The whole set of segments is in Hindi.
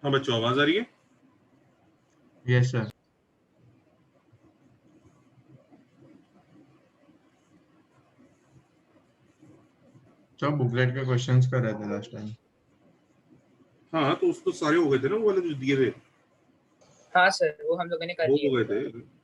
हाँ बच्चों, आवाज आ रही है? Yes sir. तो बुकलेट के क्वेश्चंस कर रहे थे लास्ट टाइम। हाँ तो उसको सारे हो गए थे ना, वो वाले जो दिए थे हाँ सर, वो हम लोगों ने कर वो लिए हो गए थे। थे।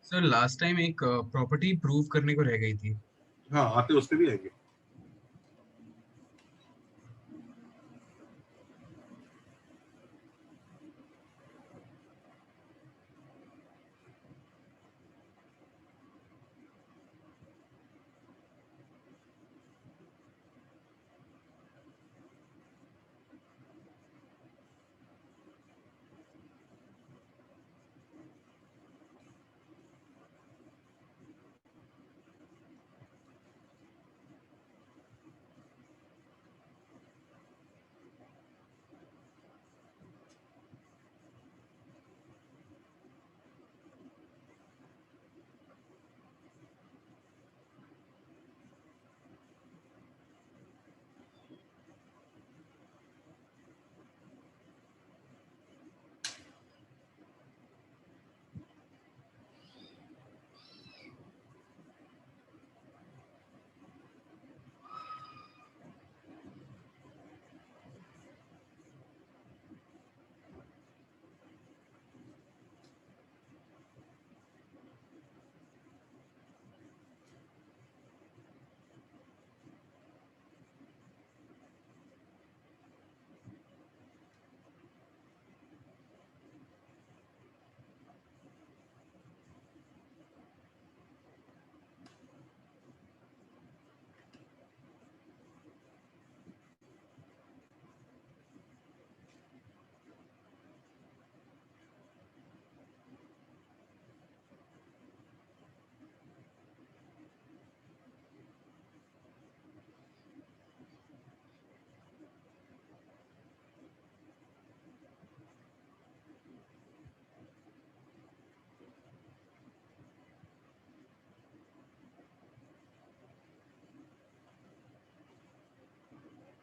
सर लास्ट टाइम एक प्रॉपर्टी प्रूव करने को रह गई थी। हाँ आते उस पे भी आएंगे।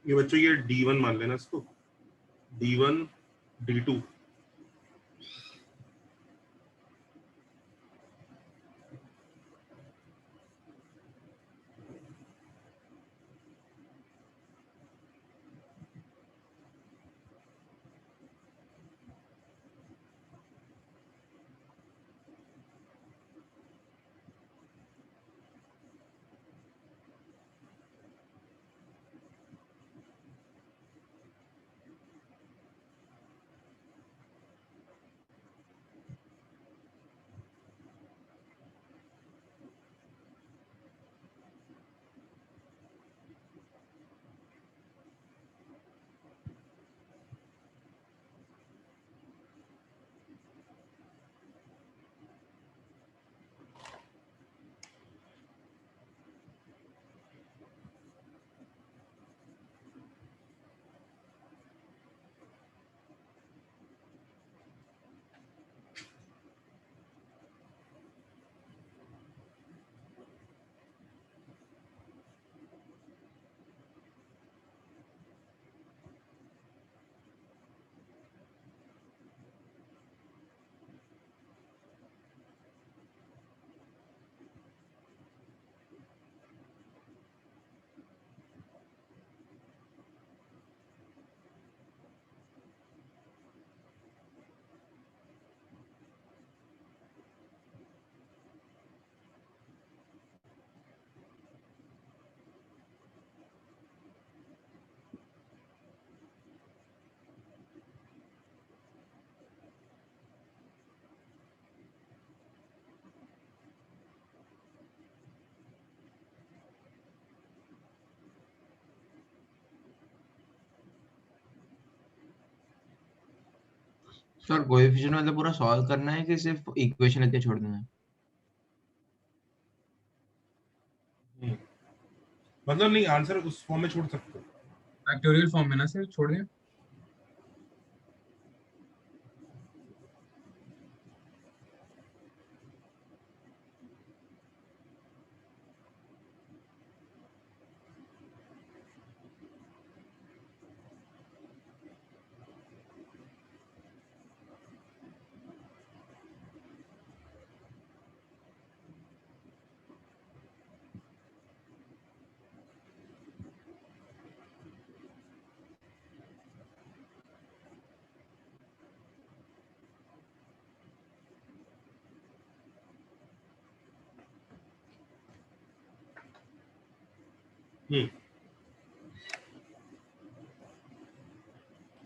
ये बच्चों ये D1 मान लेना इसको, D1 D2। सर कोएफिशिएंट मतलब पूरा सॉल्व करना है कि सिर्फ इक्वेशन लेके छोड़ देना है? मतलब नहीं, आंसर उस फॉर्म में छोड़ सकते हो। फैक्टोरियल फॉर्म में ना सर छोड़ दें?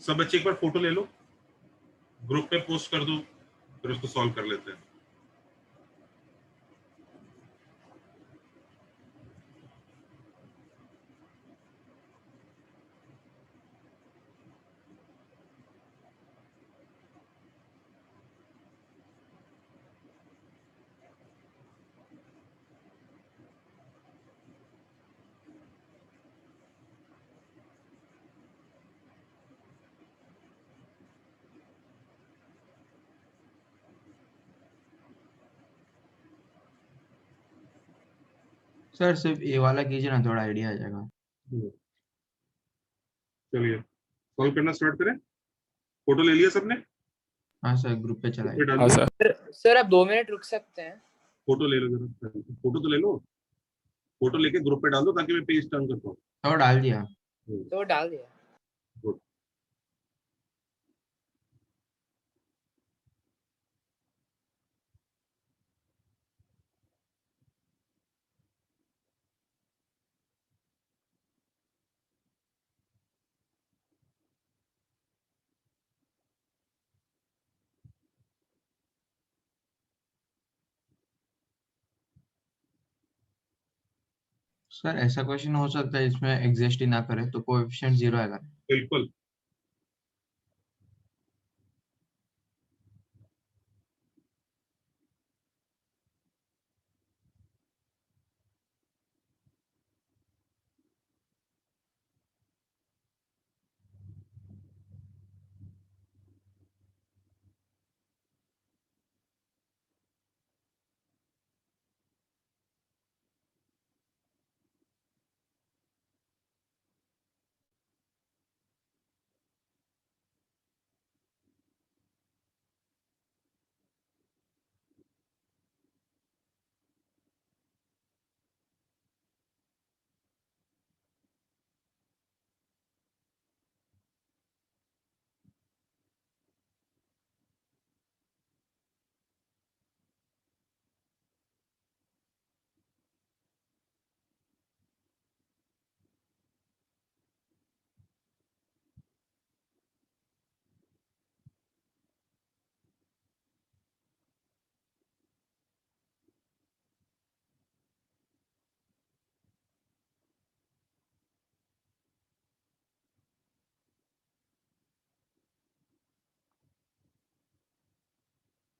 सब बच्चे एक बार फोटो ले लो, ग्रुप पे पोस्ट कर दो, फिर उसको सॉल्व कर लेते हैं। सर सिर्फ ए वाला कीजिए ना, थोड़ा आइडिया आ जाएगा। चलिए सॉल्व करना स्टार्ट करें। फोटो ले लिया सबने? हाँ सर, ग्रुप पे ग्रुप चलाइए। पे डाल हाँ दिया? सर। सर आप 2 मिनट रुक सकते हैं? फोटो ले लो जरा, फोटो तो ले लो, फोटो लेके ग्रुप पे डाल दो ताकि मैं पेज टर्न कर पाऊँ। और डाल दिया। तो डाल दिया। गुड। सर ऐसा क्वेश्चन हो सकता है इसमें एग्जिस्ट ही ना करे तो कोएफिशिएंट 0 आएगा। बिल्कुल।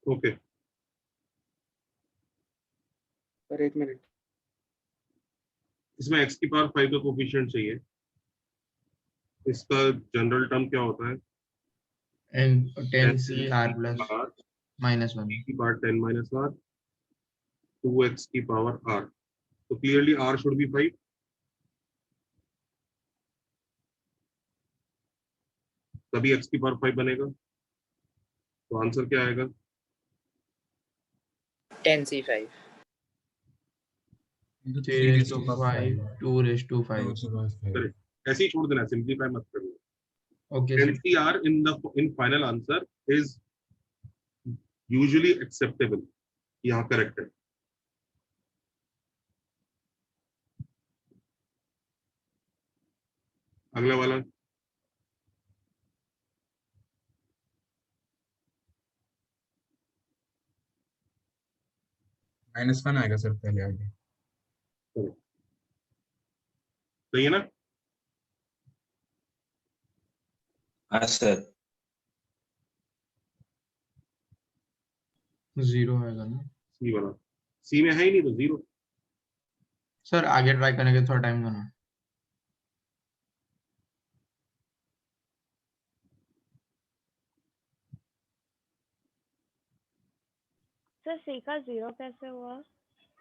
ओके, पर 1 मिनट। इसमें x की पावर 5 का कोफिशिएंट चाहिए। इसका जनरल टर्म क्या होता है? And 10 10 C R plus r -1। की पावर 10 माइनस r, 2x की पावर r। तो क्लियरली r शुड बी 5। तभी x की पावर 5 बनेगा। तो आंसर क्या आएगा? 10c5। 3 raised to 5, 2 raised to 5। Correct. ऐसे ही छोड़ देना, सिंपलीफाई मत करना। Okay sir. NCR in final answer is usually acceptable। यहाँ करेक्ट है। अगला वाला। -1 आएगा सर पहले आगे। सही है ना? हाँ सर। जीरो आएगा ना सी वाला, सी में है ही नहीं तो जीरो। सर? आगे ट्राई करने के थोड़ा टाइम दो ना। सर सी का 0 कैसे हुआ?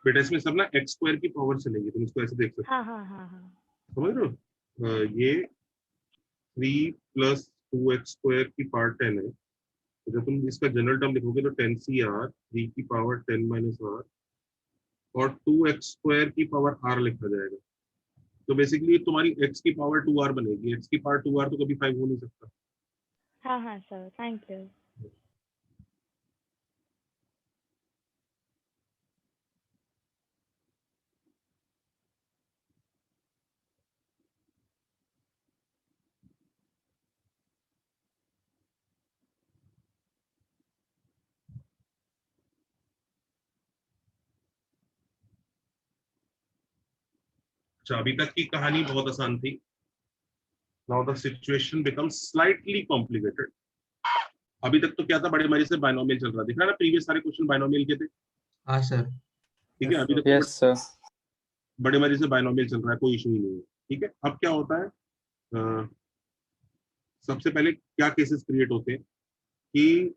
बेटा इसमें सब ना एक्स स्क्वायर की पावर चलेगी, तुम इसको ऐसे देख सकते हाँ हाँ हाँ हाँ। हो, समझ रहे हो? ये 3 प्लस 2x² की पावर 10 है, तो जब तुम इसका जनरल टर्म लिखोगे तो 10 CR 3 की पावर 10 माइनस r और 2x² की पावर r लिखा जाएगा। तो बेसिकली तुम्हारी x की पावर 2r बनेगी, x की पावर 2r तो कभी 5 हो नहीं सकता। हाँ हाँ सर, थैंक यू। अच्छा, अभी तक की कहानी बहुत आसान थी। Now the situation becomes slightly complicated. अभी तक तो क्या था, बड़े मजे से बायनोमियल चल रहा, दिख रहा है ना, प्रीवियस सारे क्वेश्चन बायनोमियल के थे। हाँ सर। ठीक है, अभी तक यस सर। बड़े मजे से बायनोमियल चल रहा है, कोई इशू ही नहीं है। ठीक है, अब क्या होता है, सबसे पहले क्या केसेस क्रिएट होते हैं कि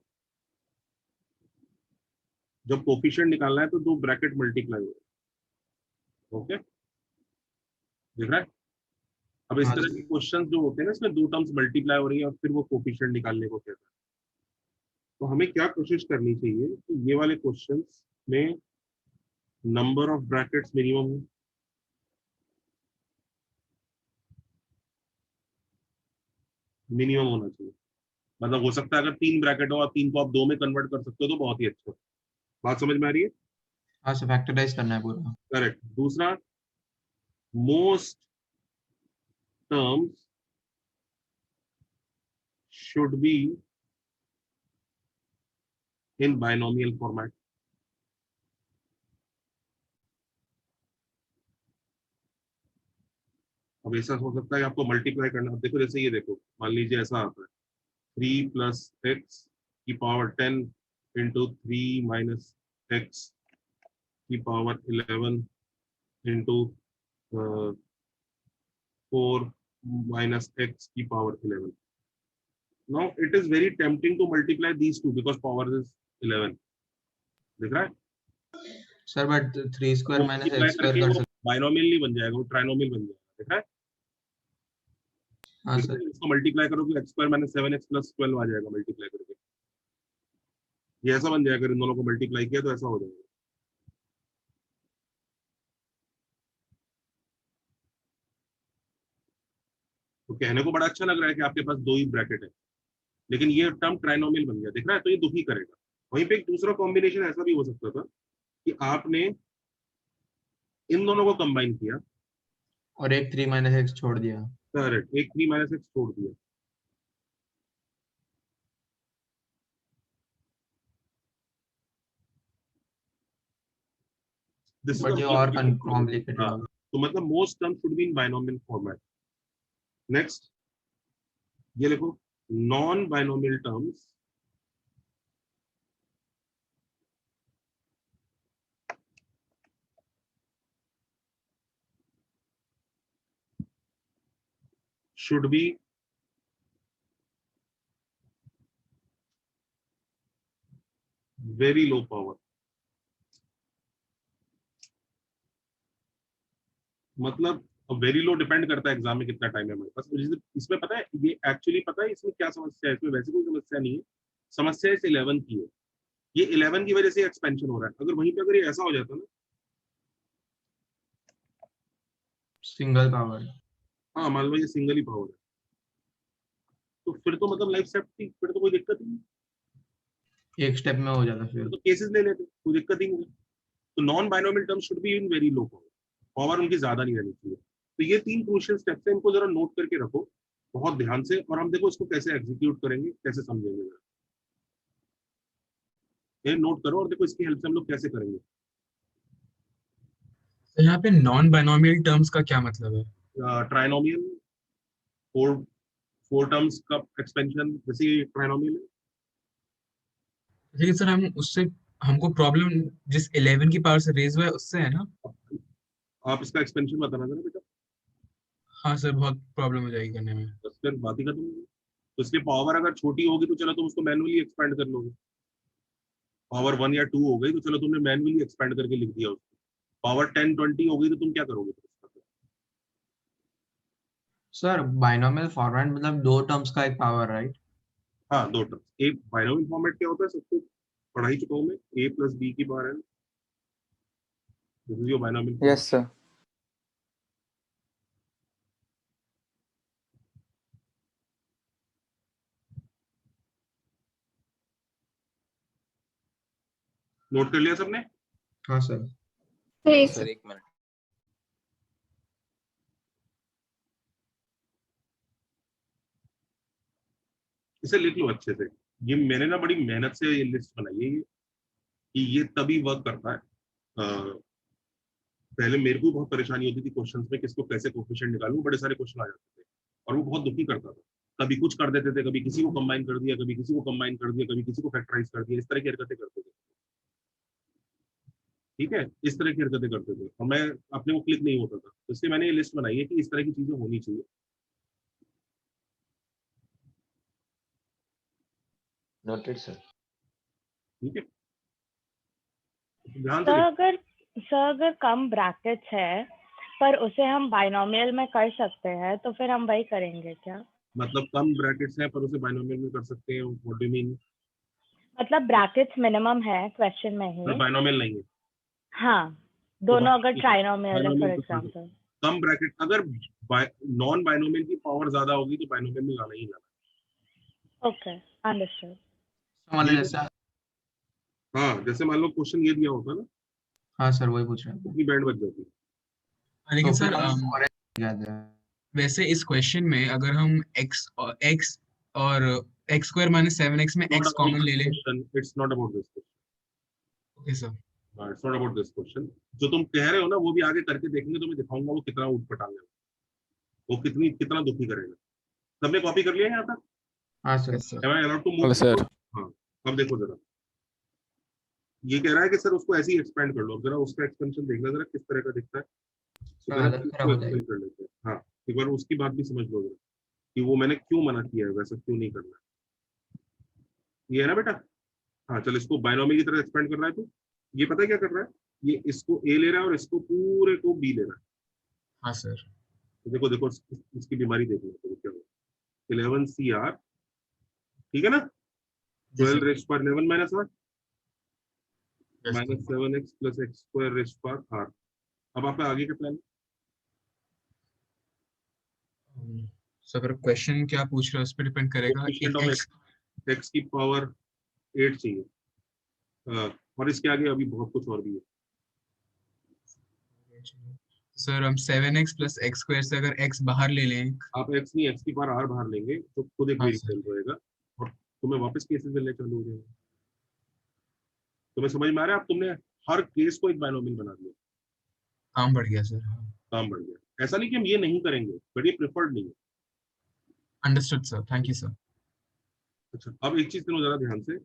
जब कोफिशिएंट निकालना है तो दो ब्रैकेट मल्टीप्लाई हो, ओके, दिख रहा है? अब इस हाँ तरह के क्वेश्चन जो होते हैं ना, इसमें दो टर्म्स मल्टीप्लाई हो रही है और फिर वो कोफिशिएंट निकालने को कहता है। तो हमें क्या कोशिश करनी चाहिए कि ये वाले क्वेश्चंस में नंबर ऑफ ब्रैकेट्स मिनिमम हो, मिनिमम होना चाहिए। मतलब हो सकता है अगर 3 ब्रैकेट हो और 3 को आप 2 में कन्वर्ट कर सकते हो तो बहुत ही अच्छा। बात समझ में आ रही है? हाँ सर, फैक्टराइज करना है पूरा। करेक्ट। दूसरा, most terms should be in binomial format. अब ऐसा हो सकता है कि आपको मल्टीप्लाई करना, अब देखो जैसे ये देखो, मान लीजिए ऐसा आता है 3 प्लस एक्स की पावर 10 इंटू 3 माइनस एक्स की पावर 11 इंटू 4 माइनस एक्स की power 11। Now it is very tempting to multiply these two because power is 11, दिख रहा है? Sir but 3 square minus multiply x square करके कर वो सकते। बाइनोमियल नहीं बन जाएगा, वो ट्राइनोमियल बन जाएगा, दिख रहा है? हाँ दिख रहा सर। है? इसको मल्टीप्लाई करो तो x² माइनस 7x प्लस 12 आ जाएगा मल्टीप्लाई करके। ये ऐसा बन जाएगा, अगर इन दोनों को मल्टीप्लाई किया तो ऐसा हो जाएगा। तो कहने को बड़ा अच्छा लग रहा है कि आपके पास दो ही ब्रैकेट है, लेकिन ये टर्म ट्राइनोमियल बन गया, दिख रहा है? तो ये दुखी करेगा। वहीं पे एक दूसरा कॉम्बिनेशन ऐसा भी हो सकता था कि आपने इन दोनों को कंबाइन किया, और एक 3 माइनस एक्स छोड़ दिया। करेक्ट, एक 3 माइनस एक्स छोड़ दिया, दिस बट ये इज और कॉम्प्लिकेटेड हाँ, होगा। तो मतलब most term should be in binomial format. Next, ये लिखो, non binomial terms should be very low power। मतलब वेरी लो डिपेंड करता है एग्जाम में कितना टाइम है हमारे पास। मुझे इसमें पता है, ये एक्चुअली पता है इसमें क्या समस्या है, इसमें वैसे कोई समस्या नहीं है। समस्या इस 11 की है, ये 11 की वजह से एक्सपेंशन हो रहा है। अगर वहीं पे अगर ये ऐसा हो जाता ना, सिंगल पावर। हाँ मान लो ये सिंगल ही पावर है, तो फिर तो मतलब लाइफ सेट थी, फिर तो कोई दिक्कत ही नहीं, एक स्टेप में हो जाता फिर फिर। तो केसेस ले लेते, कोई दिक्कत ही नहीं। तो non binomial term should be in very low power, power उनकी ज्यादा नहीं रहनी चाहिए। तो ये 3 क्रूशियल स्टेप्स हैं, इनको जरा नोट करके रखो बहुत ध्यान से, और हम देखो इसको कैसे एग्जीक्यूट करेंगे, कैसे समझेंगे जरा। ये नोट करो और देखो इसकी हेल्प से हम लोग कैसे करेंगे। तो यहाँ पे नॉन बाइनोमियल टर्म्स का क्या मतलब है? ट्राइनोमियल, फोर टर्म्स का एक्सपेंशन, जैसे ये ट्राइनोमियल है। लेकिन सर हम उससे हमको प्रॉब्लम जिस 11 की पावर से रेज हुआ है उससे है ना? आप इसका एक्सपेंशन बताना था ना बेटा, हाँ सर, बहुत प्रॉब्लम हो जाएगी करने में। बस फिर बात ही खत्म होगी। तो इसकी पावर अगर छोटी होगी तो चलो तुम उसको मैनुअली एक्सपेंड कर लोगे, पावर 1 या 2 हो गई तो चलो तुमने मैनुअली एक्सपेंड करके लिख दिया उसको, पावर 10-20 हो गई तो तुम क्या करोगे फिर उसका? सर बाइनोमियल फॉर्मेट मतलब दो टर्म्स का एक पावर, राइट? हाँ, दो टर्म्स। एक बाइनोमियल फॉर्मेट क्या होता है सबको पढ़ा ही चुका हूँ मैं, a प्लस बी की power n, this is your binomial format. Yes sir. Note कर लिया सबने? हाँ सर। सर एक मिनट। इसे लिख लो अच्छे से। ये मैंने ना बड़ी मेहनत से ये लिस्ट बनाई है, कि ये तभी वर्क करता है। पहले मेरे को बहुत परेशानी होती थी क्वेश्चंस में, किसको कैसे कोफिशिएंट निकालूं, बड़े सारे क्वेश्चन आ जाते थे और वो बहुत दुखी करता था। कभी कुछ कर देते थे, कभी किसी को कंबाइन कर दिया, कभी किसी को कंबाइन कर दिया, कभी किसी को फैक्टराइज कर दिया, इस तरह की हरकतें करते थे। ठीक है, इस तरह की हरकतें करते थे और मैं अपने को क्लिक नहीं होता था, तो इसलिए मैंने ये लिस्ट बनाई है कि इस तरह की चीजें होनी चाहिए। Noted sir. ठीक है, ध्यान से सर लिखो। अगर सर अगर कम ब्रैकेट्स है पर उसे हम बाइनोमियल में कर सकते हैं तो फिर हम वही करेंगे क्या? मतलब कम ब्रैकेट्स हैं पर उसे बाइनोमियल में कर सकते हैं, व्हाट डू यू मीन? मतलब ब्रैकेट्स मिनिमम है क्वेश्चन में पर ही। बाइनोमियल नहीं है हाँ, तो दोनों अगर ट्राइनोमियल है बाइनोमियल फॉर तो कर दो। एग्जांपल। कम ब्रैकेट अगर नॉन बाइनोमियल की पावर ज्यादा होगी तो बाइनोमियल में लाना ही लाना। Okay, understood. मतलब ये जैसा, हाँ, जैसे मान लो क्वेश्चन ये दिया होता ना, हाँ सर वही पूछ रहे हैं। कितनी बैंड बच जाती? लेकिन तो फिर सर हम फॉरेन जाते हैं। वैसे इस क्वेश्चन में अगर हम x और x स्क्वायर माइनस 7x में नॉट x अबाउट कॉमन ले दिस लें। Question, it's not about this question, okay sir. It's not about this question. जो तुम कह रहे हो ना वो भी आगे करके देखेंगे तो मैं दिखाऊंगा वो कितना ऊटपटांग है, वो कितना दुखी करेगा। सबने कॉपी कर लिया यहाँ तक? हाँ sir. Yes sir. Am I allowed to hello move sir. forward? हाँ, अब देखो जरा, ये कह रहा है कि सर उसको ऐसे ही एक्सपेंड कर लो, जरा उसका एक्सपेंशन देखना जरा किस तरह का दिखता है, तो सर जरा हालत खराब उसको हो एक्सपेंड जाएगी। कर लेते हैं। हाँ, एक बार उसकी बात भी समझ लो जरा, कि वो मैंने क्यों मना किया है, वैसा क्यों नहीं करना है। ये है ना बेटा? हाँ चल, इसको बाइनोमियल की तरह एक्सपेंड कर रहा है तो ये पता है क्या कर रहा है, ये इसको ए ले रहा है और इसको पूरे को बी ले रहा है। हाँ सर। तो देखो देखो इसकी बीमारी देखो तो क्या हो, 11 CR, ठीक है ना, जी 12 सर। रेस्ट पर 11 minus R yes minus 7x plus X square rest पर आर। अब आपका आगे का प्लान? सर, अगर क्वेश्चन क्या पूछ रहे हो उस पर डिपेंड करेगा। कोएफिशिएंट एक ऑफ x एक्स की पावर 8 चाहिए, और इसके आगे अभी बहुत कुछ और भी है। सर, हम 7x प्लस एक्स स्क्वायर से अगर x बाहर ले लें। आप एक्स नहीं, एक्स की पावर आर बाहर लेंगे तो खुद एक हाँ सर। वेरिएबल रहेगा और तुम्हें वापस केसेस मिलने चालू हो जाएंगे। तुम्हें समझ में आ रहा है? अब तुमने हर केस को एक बाइनोमियल बना दिया, काम बढ़ गया सर। काम बढ़ गया। ऐसा नहीं कि हम ये नहीं करेंगे, बट ये प्रेफर्ड नहीं है। Understood sir, thank you sir. अच्छा, अब एक चीज सुनो जरा ध्यान से।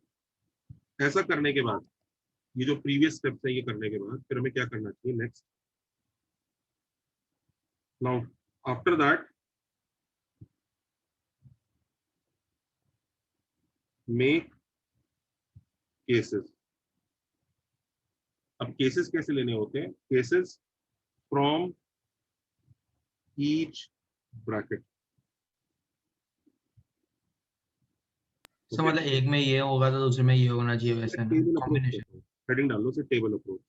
ऐसा करने के बाद, ये जो प्रीवियस स्टेप्स है ये करने के बाद फिर हमें क्या करना चाहिए next? Now after that make cases. अब केसेस कैसे लेने होते हैं? Cases from each bracket. Sir okay, मतलब एक में ये होगा तो दूसरे में ये होना चाहिए, वैसे ना टेबल अप्रोच कॉम्बिनेशन। करते हैं, हेडिंग डाल लो से टेबल अप्रोच।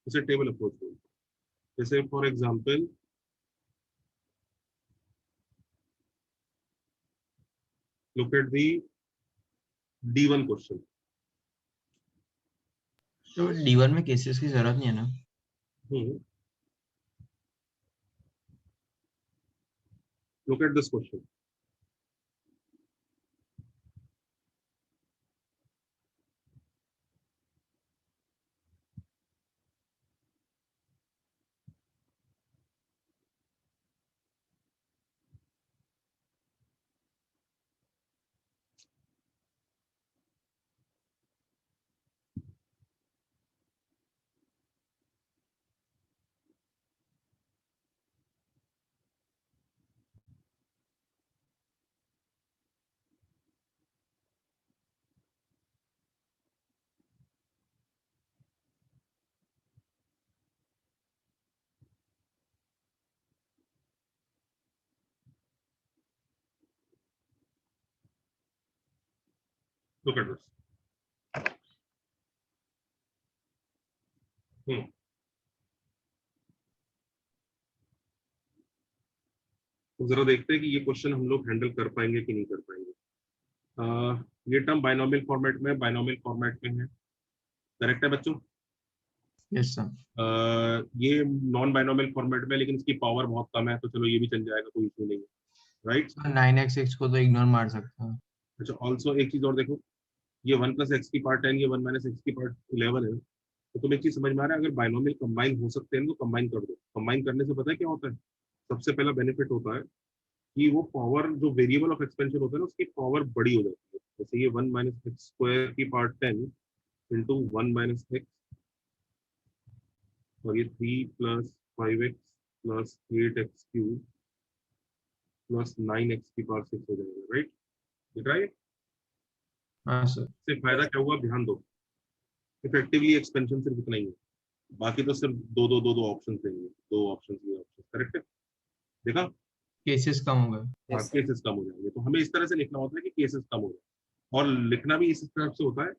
इसे टेबल अप्रोच बोलते हैं। जैसे for example look at the D1 question. तो D1 में केसेस की जरूरत नहीं है ना? Look at this question. Look at this. तो जरा देखते हैं कि ये क्वेश्चन हम लोग हैंडल कर पाएंगे कि नहीं कर पाएंगे। ये टर्म बाइनोमियल फॉर्मेट में है, करेक्ट है बच्चों? Yes sir. ये नॉन बाइनोमियल फॉर्मेट में, लेकिन इसकी पावर बहुत कम है, तो चलो ये भी चल जाएगा, कोई इशू नहीं है, राइट? 9x को तो इग्नोर मार सकते हैं। अच्छा, ऑल्सो एक चीज और देखो, ये 1 + x की पावर 10, ये 1 - x की पावर 11 है, तो तुम्हें एक चीज समझ में आ रहा है, अगर बाइनोमियल कंबाइन हो सकते हैं तो कंबाइन कर दो। कंबाइन करने से पता है क्या होता है? सबसे पहला बेनिफिट होता है कि वो पावर, जो वेरिएबल ऑफ एक्सपेंशन होता है ना, उसकी पावर बड़ी हो जाती है। जैसे ये 1 - x² की पावर 10 इंटू 1 - x, और ये 3 + 5x + 8x³ + 9x की पावर 6 हो जाएगा, राइट? दिख रहा है? हाँ सर। इससे फायदा क्या हुआ, ध्यान दो, इफेक्टिवली एक्सपेंशन सिर्फ इतना ही है, बाकी तो सिर्फ दो ऑप्शन देंगे, दो ऑप्शन, करेक्ट है? देखा? केसेस कम हो गए। हाँ, केसेस कम हो जाएंगे, तो हमें इस तरह से लिखना होता है कि केसेस कम हो जाए, और लिखना भी इस हिसाब से होता है।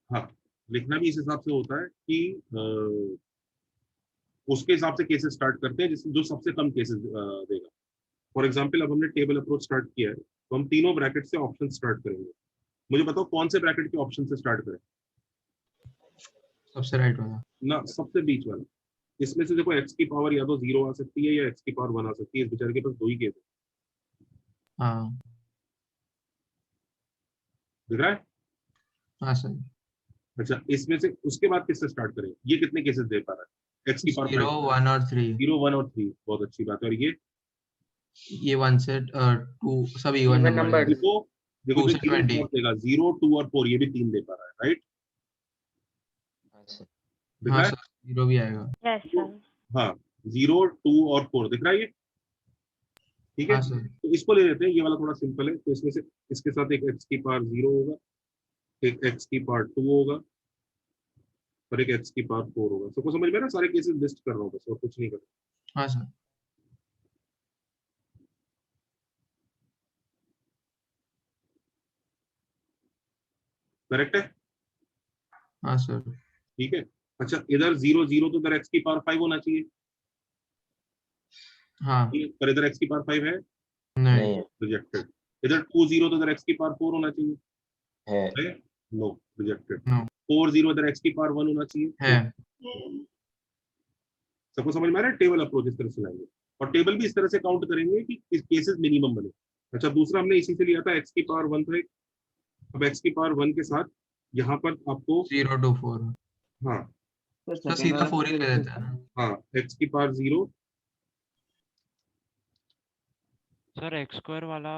हाँ, लिखना भी इस हिसाब से होता है कि उसके हिसाब से केसेस स्टार्ट करते हैं जिसमें जो सबसे कम केसेस देगा। फॉर एग्जाम्पल, अब हमने टेबल अप्रोच स्टार्ट किया है, तो हम तीनों ब्रैकेट से ऑप्शन स्टार्ट करेंगे। मुझे बताओ कौन से ब्रैकेट के ऑप्शन से स्टार्ट करें? सबसे राइट वाला। ना, सबसे बीच वाला। इसमें से देखो, x की पावर या तो 0 आ सकती है या x की पावर 1 आ सकती है, इस बेचारे के पास दो ही केस है। हाँ दिख रहा है? हाँ सर। अच्छा, इसमें से उसके बाद किससे स्टार्ट करें? ये कितने केसेस दे पा रहा है? x की पावर 0 1 और 3। 0 1 और 3, बहुत अच्छी बात है। और ये 1 से 2 सब इवन Even नंबर number। है। देखो देखो, 2 जो से 0 20। देगा, 0 2 और 4, ये भी 3 दे पा रहा है, राइट? अच्छा दिख हाँ रहा है? सर 0 भी आएगा। Yes sir. हाँ, 0 2 और 4 दिख रहा है ये, ठीक है? हाँ सर। तो इसको ले लेते हैं, ये वाला थोड़ा सिंपल है, तो इसमें से इसके साथ एक x की पावर 0 होगा, एक x की पावर 2 होगा, और एक x की पावर 4 होगा। सबको समझ में आ रहा है? सारे केसेस लिस्ट कर रहा हूँ बस, और कुछ नहीं कर रहा। हाँ सर। करेक्ट है? हाँ सर। ठीक है। अच्छा, इधर 0 0, तो इधर x की पावर 5 होना चाहिए, हाँ। पर इधर x की पावर 5 है, नहीं। नहीं है रिजेक्टेड। इधर 2 0, तो इधर x की पावर 4 होना चाहिए, है है? No, rejected. नो 4 0, इधर x की पावर 1 होना चाहिए, है। सबको समझ में आ रहा है? टेबल अप्रोच इस तरह से लाएंगे, और टेबल भी इस तरह से काउंट करेंगे कि केसेस मिनिमम बने। अच्छा, दूसरा हमने इसी से लिया था, x की पावर 1 था एक। अब x की पावर 1 के साथ यहाँ पर आपको, 0 2 4। हाँ तो सीधा 4 ही ले लेते हैं ना। हाँ, x की पावर 0, सर एक्स स्क्वायर वाला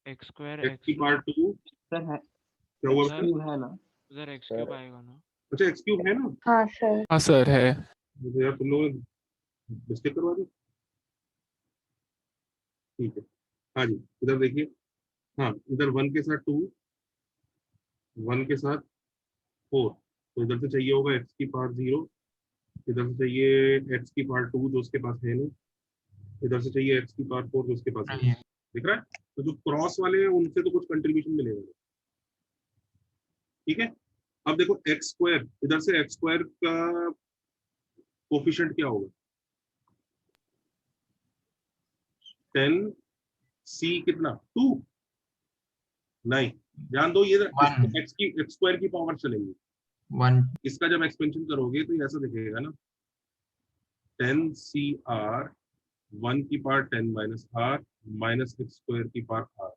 x स्क्वायर x की पावर 2, सर है, क्या हुआ? सर है ना? उधर एक्स क्यूब आएगा ना? अच्छा, x क्यूब है ना? हाँ सर। हाँ सर है। मुझे यार तुम लोगों ने मिस्टेक करवा दी। ठीक है, हाँ जी, इधर देखिए, हाँ, इधर 1 के साथ 2, 1 के साथ 4, तो इधर से चाहिए होगा x की पावर 0, इधर से चाहिए x की पावर 2 जो उसके पास है नहीं, इधर से चाहिए x की पावर 4 जो उसके पास है। नहीं है। दिख रहा है? तो जो क्रॉस वाले हैं उनसे तो कुछ कंट्रीब्यूशन मिलेगा, ठीक है? अब देखो x², इधर से x² का कोफिशिएंट क्या होगा? 10 c कितना 2? नहीं, ध्यान दो, ये One। x² की पावर चलेंगी। 1 इसका जब एक्सपेंशन करोगे तो ये ऐसा दिखेगा ना, 10 CR 1 की पावर 10 - r माइनस x² की पावर r,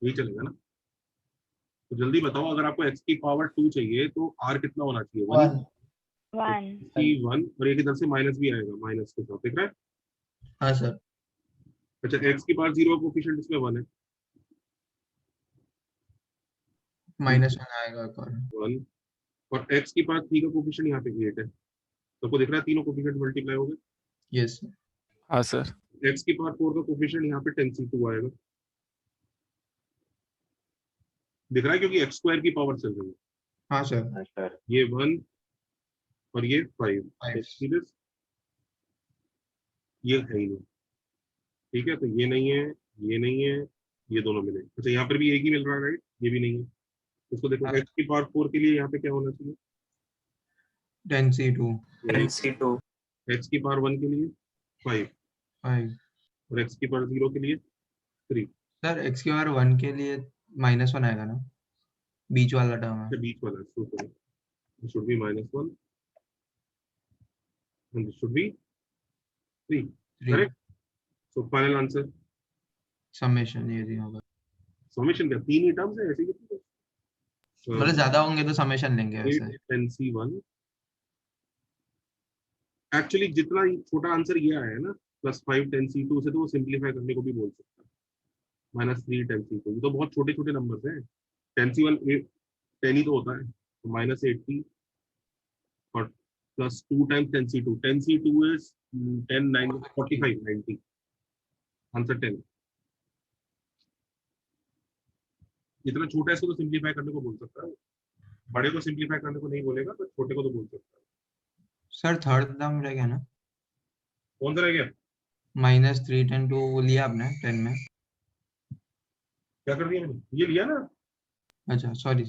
यही चलेगा ना? तो जल्दी बताओ, अगर आपको x की पावर 2 चाहिए तो r कितना होना चाहिए? 1। 1। c1, और एक इधर से माइनस भी आएगा, माइनस के साथ, दिख रहा है? हाँ सर। अच्छा, x की पावर 0 कोफिशिएंट इसमें 1 है, -1 आएगा एक और। 1, और x की पावर 3 का कोफिशिएंट यहाँ पे 8 है। सबको दिख रहा है? तीनों कोफिशिएंट मल्टीप्लाई हो गए। Yes sir. हाँ सर। x की पावर 4 का कोफिशिएंट यहाँ पे 10c2 आएगा, दिख रहा है? क्योंकि x² की पावर चल रही है। हाँ सर। सर ये 1 और ये 5, 5। ये है ही नहीं, ठीक है? तो ये नहीं है, ये नहीं है, ये दोनों मिले। अच्छा यहाँ पर भी एक ही मिल रहा है, राइट? ये भी नहीं है। इसको देखो, हाँ। x की पावर 4 के लिए यहाँ पे क्या होना चाहिए? 10c2 10c2 x की पावर 1 के लिए 5 5 और x की पावर 0 के लिए 3। सर x की पावर 1 के लिए -1 आएगा ना, बीच वाला टर्म है। अच्छा बीच वाला है, so should be -1 and this should be 3, 3 correct? So final answer, summation ये नहीं होगा, summation क्या 3 ही टर्म्स है ऐसे कितने? मतलब ज्यादा होंगे तो समेशन लेंगे वैसे। 10c1 एक्चुअली जितना छोटा आंसर ये आया है ना, +5 10c2 से तो वो सिंप्लीफाई करने को भी बोल सकता है। -3 10c2, ये तो बहुत छोटे छोटे नंबर्स हैं। 10c1 10 ही तो होता है, तो -80 और +2 times 10c2, 10c2 is 10 9 45 90, answer 10। जितना छोटा है इसको तो सिंप्लीफाई करने को बोल सकता है, बड़े को सिंप्लीफाई करने को नहीं बोलेगा, पर छोटे को तो बोल सकता है। सर थर्ड टर्म रह गया ना, कौन सा रह गया? -3 10 2 लिया आपने 10 में। क्या कर दिया मैंने? ये लिया ना, अच्छा सॉरी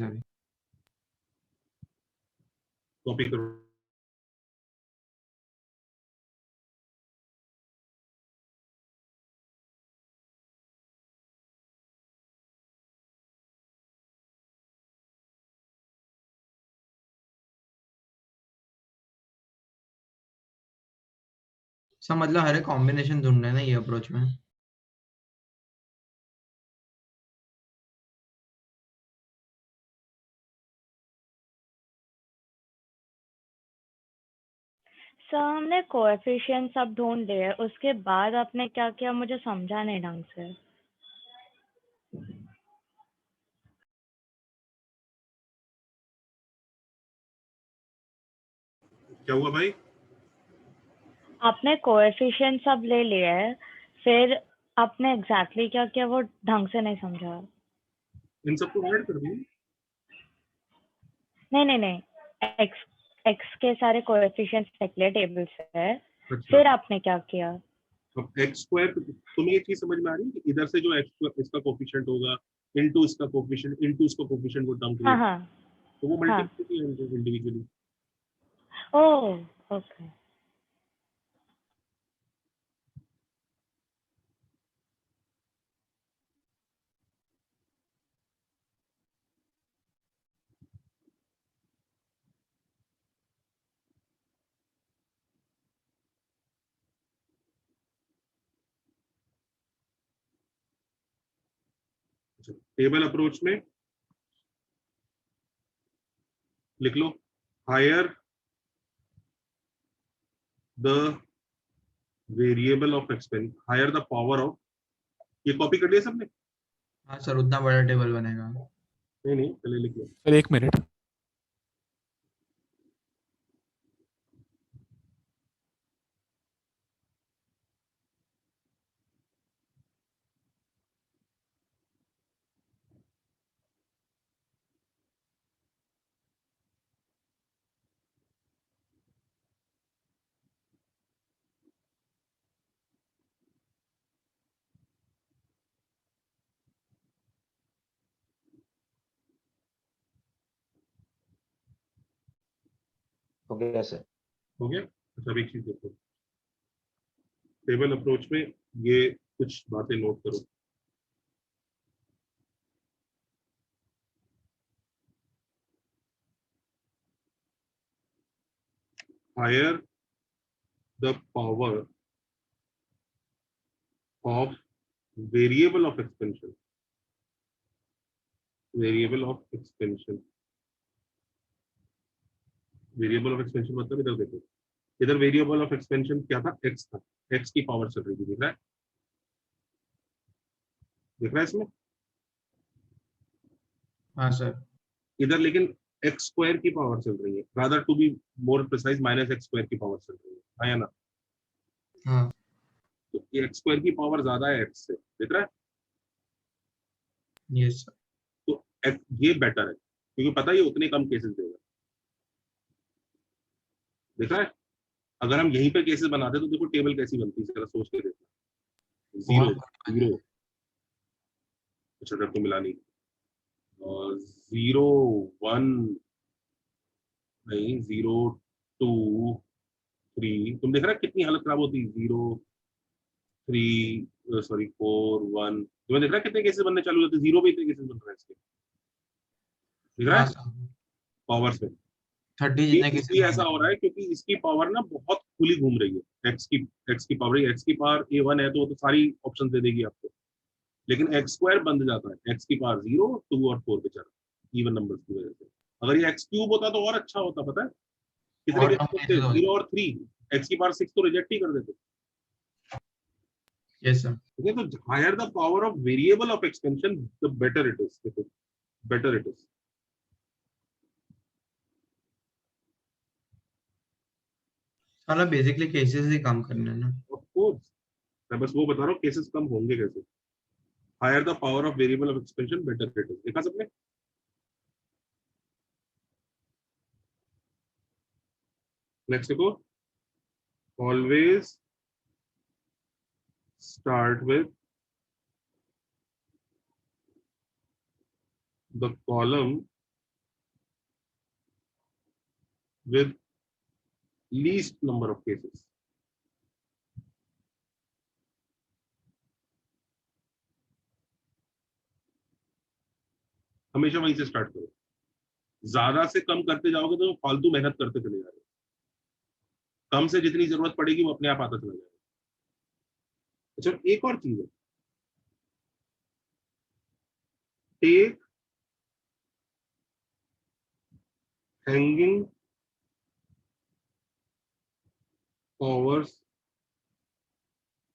कॉपी करो। सर मतलब हर एक कॉम्बिनेशन ढूंढना है ना ये अप्रोच में। सर हमने कोएफिशिएंट सब ढूंढ लिए, उसके बाद आपने क्या किया मुझे समझा नहीं ढंग से। क्या हुआ भाई? आपने कोएफिशिएंट सब ले लिए है, फिर आपने एग्जैक्टली क्या किया वो ढंग से नहीं समझा। इन सबको ऐड कर दिया। नहीं, एक्स एक्स के सारे कोएफिशिएंट्स निकले टेबल से, अच्छा, फिर आपने क्या किया? अब एक्स स्क्वायर, तुम्हें ये चीज समझ में आ रही है कि इधर से जो एक्स इसका कोफिशिएंट होगा इनटू इसका कोफिशिएंट इनटू इसका कोफिशिएंट वो टर्म हाँ क्रिएट, हाँ तो वो हाँ। मल्टीप्लाई किया individually. Oh okay. Table approach में लिख लो, higher the variable of expense, higher the power of, ये कॉपी कर लिया सबने? हाँ सर उतना बड़ा टेबल बनेगा। नहीं पहले लिख लो। Sir 1 minute. हो गया सर। हो गया? अच्छा अब एक चीज देखो, टेबल अप्रोच में ये कुछ बातें नोट करो। Higher the power of variable of expansion, variable of expansion, variable of expansion मतलब इधर देखो, इधर वेरिएबल ऑफ एक्सपेंशन क्या था? एक्स था, एक्स की पावर चल रही थी, दिख रहा है? दिख रहा है इसमें? हाँ सर। इधर लेकिन एक्स स्क्वायर की पावर चल रही है, rather to be more precise -x square की पावर चल रही है, हाँ या ना? हाँ तो एक्स स्क्वायर की पावर ज्यादा है एक्स से, दिख रहा है? Yes sir. तो ये बेटर है, क्योंकि पता है ये उतने कम केसेस देगा, दिख रहा है? अगर हम यहीं पे केसेस बनाते तो देखो टेबल कैसी बनती है, जरा सोच के देखना। 0 0 अच्छा जब तो मिला नहीं, 0 1 नहीं 0 2 3, तुम देख रहा है कितनी हालत खराब होती, 0 3 सॉरी 4 1, तुम्हें देख रहा है कितने केसेस बनने चालू होते, 0 पे इतने केसेस बन रहे हैं इसके, दिख रहा हाँ है सर, पावर्स में। 30 ये जितने केसेस इसलिए ऐसा हो रहा है क्योंकि इसकी पावर ना बहुत खुली घूम रही है, एक्स की पावर A1 है तो वो तो सारी ऑप्शन दे देगी आपको, लेकिन एक्स स्क्वायर बंद जाता है, एक्स की पावर 0 2 और 4 पे चला, इवन नंबर्स की वजह से। अगर ये एक्स क्यूब होता तो और अच्छा होता, पता है कितने और कम केसेस होते, केसेस हो 0 और 3, एक्स की पावर 6 तो रिजेक्ट ही कर देते। Yes sir. ठीक है, तो higher the power of variable of expansion the better it is, देखो बेटर इट इज। साला बेसिकली केसेस ही कम करने हैं ना। ऑफ कोर्स, मैं बस वो बता रहा हूँ केसेस कम होंगे कैसे, higher the power of variable of expansion better it is. देखा सबने? नेक्स्ट देखो, always start with the column with least number of cases. हमेशा वहीं से स्टार्ट करो, ज्यादा से कम करते जाओगे तो फालतू मेहनत करते चले जाओगे, कम से जितनी जरूरत पड़ेगी वो अपने आप आता चला जाएगा। अच्छा एक और चीज है, take hanging powers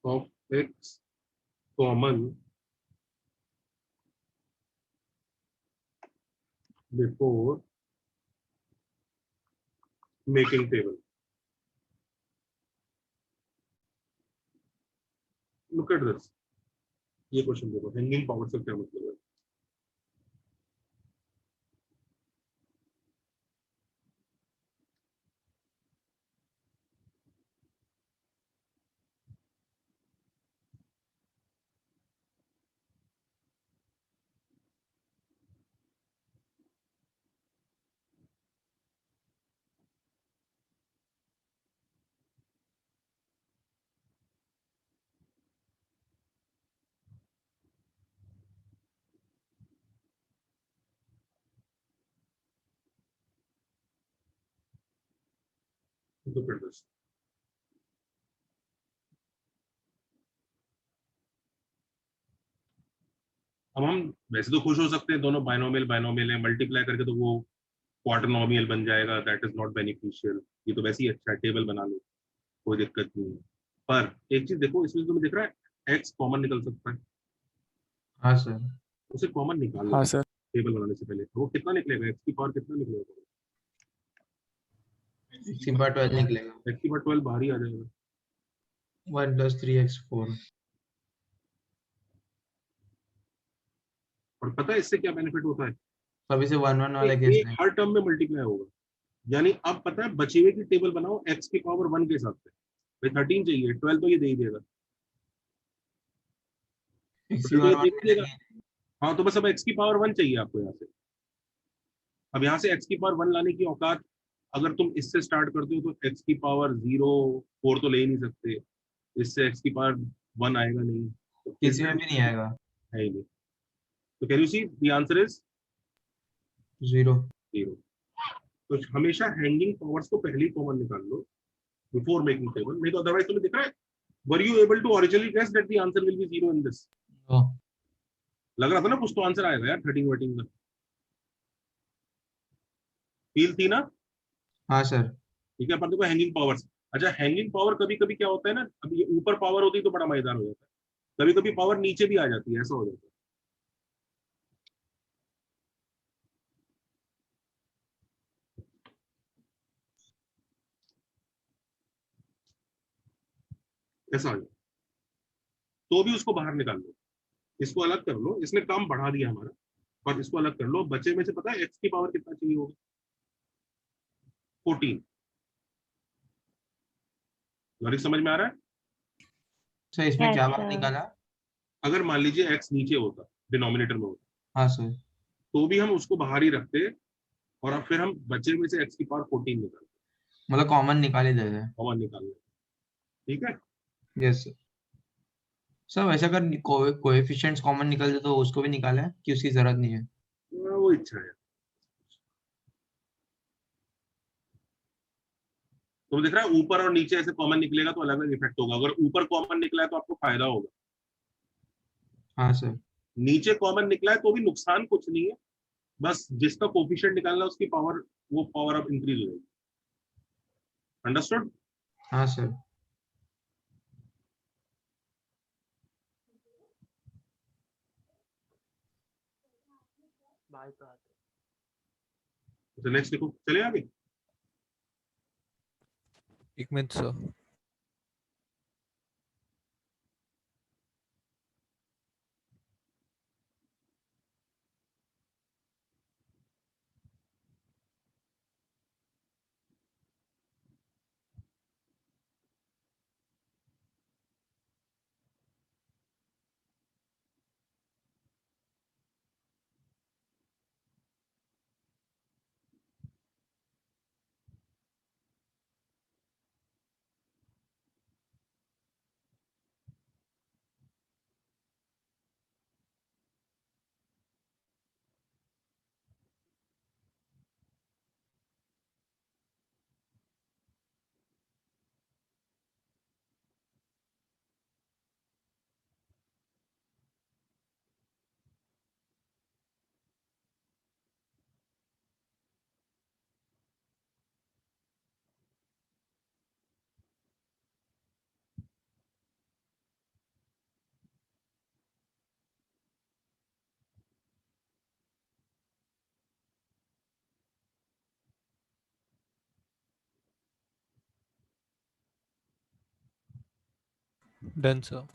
of x common before making table. Look at this. ये क्वेश्चन देखो, हैंगिंग पावर से क्या मतलब है। Look at this. अब हम वैसे तो खुश हो सकते हैं, दोनों बाइनोमियल है, मल्टीप्लाई करके तो वो क्वार्टरनोमियल बन जाएगा, दैट इज नॉट बेनिफिशियल, ये तो वैसे ही अच्छा है, टेबल बना लो कोई दिक्कत नहीं है। पर एक चीज देखो, इसमें तुम्हें दिख रहा है एक्स कॉमन निकल सकता है, हाँ सर। उसे कॉमन निकाल लो हाँ सर। टेबल बनाने से पहले, तो वो कितना निकलेगा, एक्स की पावर कितना निकलेगा, सिंपल 12 निकलेगा। एक्स की पावर 12 बाहर ही आ जाएगा। 1 + 3x 4। और पता है इससे क्या बेनिफिट होता है, सभी से 1 1 वाले केस एक में। हर टर्म में मल्टीप्लाई होगा, यानी अब पता है बचे हुए की टेबल बनाओ एक्स की पावर 1 के हिसाब से, भाई 13 चाहिए, 12 तो ये दे ही देगा, x तो की ये पावर दे 1 ही देगा। हाँ तो बस अब एक्स की पावर 1 चाहिए आपको यहाँ से, अब यहाँ से एक्स की पावर 1 लाने की औकात, अगर तुम इससे स्टार्ट करते हो तो एक्स की पावर 0 4 तो ले ही नहीं सकते, इससे एक्स की पावर 1 आएगा नहीं, तो किसी में भी नहीं आएगा। है ही नहीं। तो can you see the answer is 0। 0। तो हमेशा हैंगिंग पावर्स को पहले ही कॉमन निकाल लो बिफोर मेकिंग टेबल, नहीं तो अदरवाइज तुम्हें दिख रहा है, were you able to originally guess that the answer will be 0 in this? लग रहा था ना कुछ तो आंसर आएगा यार, 13 वर्टिंग का फील थी ना? हाँ सर। ठीक है, पर देखो हैंगिंग पावर्स, अच्छा हैंगिंग पावर कभी कभी क्या होता है ना, अब ये ऊपर पावर होती है तो बड़ा मजेदार हो जाता है, कभी कभी पावर नीचे भी आ जाती है, ऐसा हो जाता है। ऐसा हो जाता है तो भी उसको बाहर निकाल लो, इसको अलग कर लो, इसने काम बढ़ा दिया हमारा, और इसको अलग कर लो, बचे में से पता है एक्स की पावर कितना चाहिए होगा, 14। लॉजिक समझ में आ रहा है? सर इसमें Yes, क्या बात sir. निकाला? अगर मान लीजिए एक्स नीचे होता डिनोमिनेटर में होता, हाँ सर। तो भी हम उसको बाहर ही रखते और अब फिर हम बचे में से x की पावर 14 निकालते, मतलब कॉमन निकाल ही देते हैं। कॉमन निकालते, ठीक है। Yes sir. सर वैसे अगर कोएफिशिएंट्स कॉमन निकल जाए तो उसको भी निकालें कि उसकी जरूरत नहीं है? वो इच्छा है। तो दिख रहा है ऊपर और नीचे ऐसे कॉमन निकलेगा तो अलग अलग इफेक्ट होगा। अगर ऊपर कॉमन निकला है तो आपको फायदा होगा, हाँ सर। नीचे कॉमन निकला है तो भी नुकसान कुछ नहीं है, बस जिसका कोफिशिएंट निकालना है उसकी पावर, वो पावर अब इंक्रीज हो जाएगी। अंडरस्टूड? हाँ सर। भाई तो आते तो नेक्स्ट देखो, चले आगे। एक minute sir. Done sir.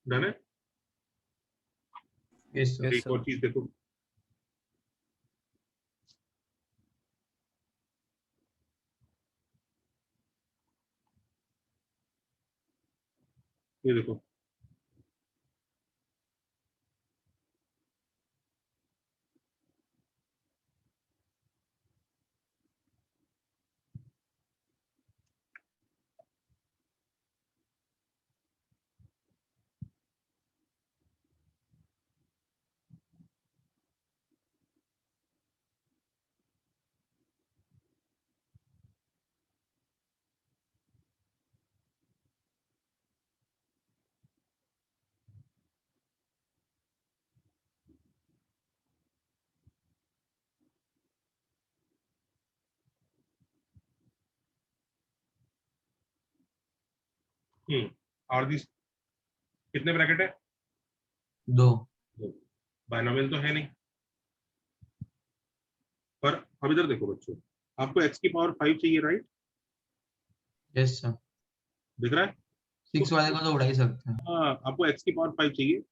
Done है। Yes sir. एक और चीज देखो, ये देखो, आर दी कितने ब्रैकेट है? 2। बायनोमियल तो है नहीं, पर अब इधर देखो बच्चों, आपको x की पावर 5 चाहिए, राइट? Yes sir. दिख रहा है? 6 वाले को तो उड़ा ही सकते हैं। हाँ, आपको x की पावर 5 चाहिए।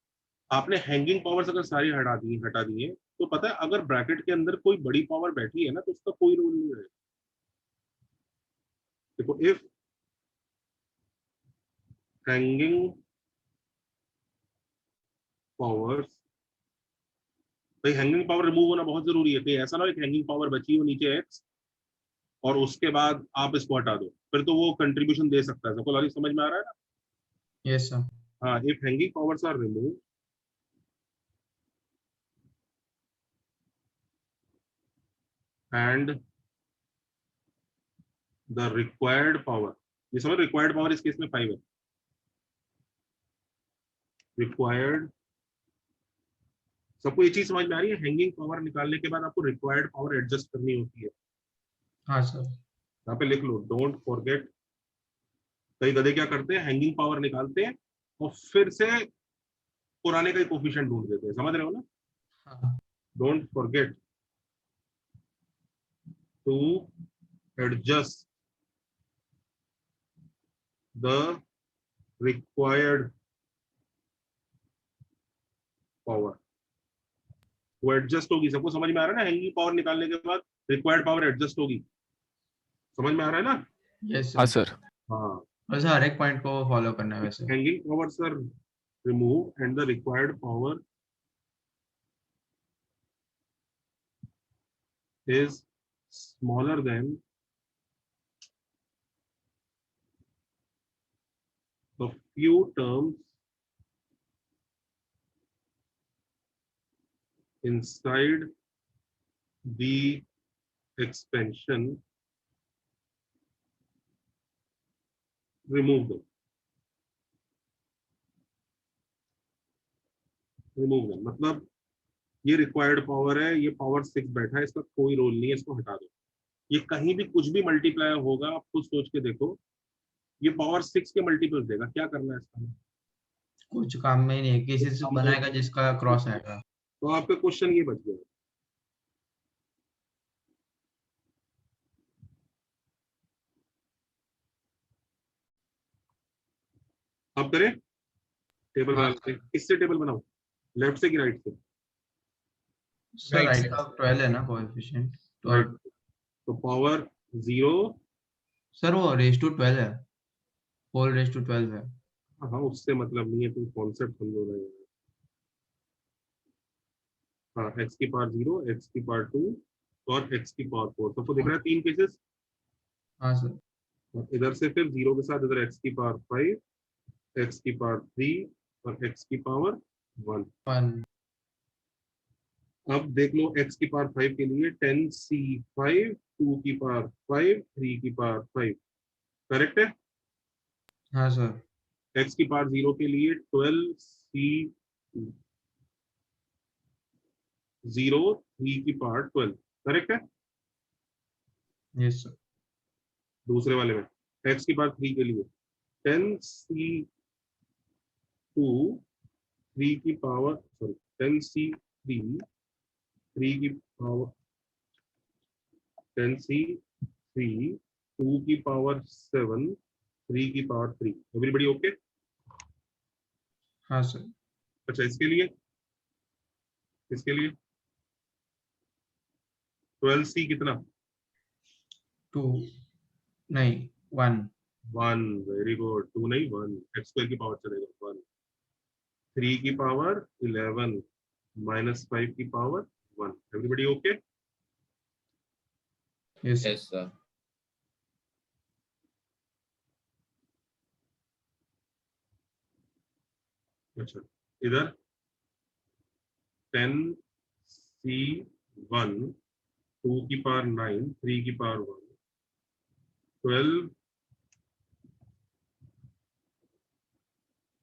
आपने हैंगिंग पावर्स अगर सारी हटा दी है, तो पता है अगर ब्रैकेट के अंदर कोई बड़ी पावर बैठी है ना तो उसका कोई रोल नहीं है। देखो, इफ हैंगिंग पावर्स, भाई हैंगिंग पावर रिमूव होना बहुत जरूरी है, कहीं ऐसा ना हो एक हैंगिंग पावर बची हो नीचे x और उसके बाद आप इसको हटा दो, फिर तो वो कंट्रीब्यूशन दे सकता है। सबको लॉजिक समझ में आ रहा है ना? Yes sir. हाँ, if hanging powers are remove and the required power, ये समझ, रिक्वायर्ड पावर इस केस में 5 है। रिक्वायर्ड, सबको ये चीज समझ में आ रही है? हैंगिंग पावर निकालने के बाद आपको रिक्वायर्ड पावर एडजस्ट करनी होती है। हाँ सर। यहाँ पे लिख लो, डोंट फॉरगेट। कई गधे क्या करते हैं, हैंगिंग पावर निकालते हैं और फिर से पुराने का ही कोफिशिएंट ढूंढ देते हैं, समझ रहे हो ना? हाँ। Don't forget to adjust the required power. वो एडजस्ट होगी, सबको समझ में आ रहा है ना? हैंगिंग पावर निकालने के बाद रिक्वायर्ड पावर एडजस्ट होगी, समझ में आ रहा है ना? यस हाँ सर। सर। हाँ, वैसे हर एक पॉइंट को फॉलो करना है वैसे। Hanging power sir remove and the required power is smaller than the few terms inside the expansion, remove them. मतलब ये रिक्वायर्ड पावर है, ये पावर 6 बैठा है, इसका कोई रोल नहीं है, इसको हटा दो। ये कहीं भी कुछ भी मल्टीप्लाई होगा, आप खुद सोच के देखो, ये पावर 6 के मल्टीपल देगा। क्या करना है इसका? कुछ काम में ही नहीं है, किसी से बनाएगा जिसका क्रॉस आएगा। तो आपका क्वेश्चन ये बच गया। अब करें टेबल हाँ, बना, किससे टेबल बनाओ, लेफ्ट से कि राइट से? Sir Right, right sir. का 12 है ना कोएफिशिएंट, राइट। 12। तो पावर 0, सर वो रेज टू 12 है, होल रेज टू 12 है। हाँ उससे मतलब नहीं है, तुम कॉन्सेप्ट समझो रहे हो। हाँ, x की पावर 0, x की पावर 2 और x की पावर 4। सबको दिख रहा है 3 केसेस। हाँ सर। इधर से फिर 0 के साथ इधर x की पावर 5, x की पावर 3 और x की पावर 1। 1 अब देख लो x की पावर 5 के लिए 10c5, 2 की पावर 5, 3 की पावर 5, करेक्ट है? हाँ सर। x की पावर 0 के लिए 12c0, 3 की पावर 12, करेक्ट है? Yes sir. दूसरे वाले में x की पावर 3 के लिए 10c2, 3 की पावर, सॉरी 10c3, 3 की पावर 10c3, 2 की पावर 7, 3 की पावर 3। Everybody okay? हाँ सर। अच्छा, इसके लिए 12c कितना? 2 नहीं 1। 1, वेरी गुड। 2 नहीं 1, x स्क्वायर की पावर चलेगा 1। 3 की पावर 11 माइनस 5 की power 1। Everybody okay? Yes Yes, sir. अच्छा, इधर 10c1, 2 की पावर 9, 3 की पावर 1,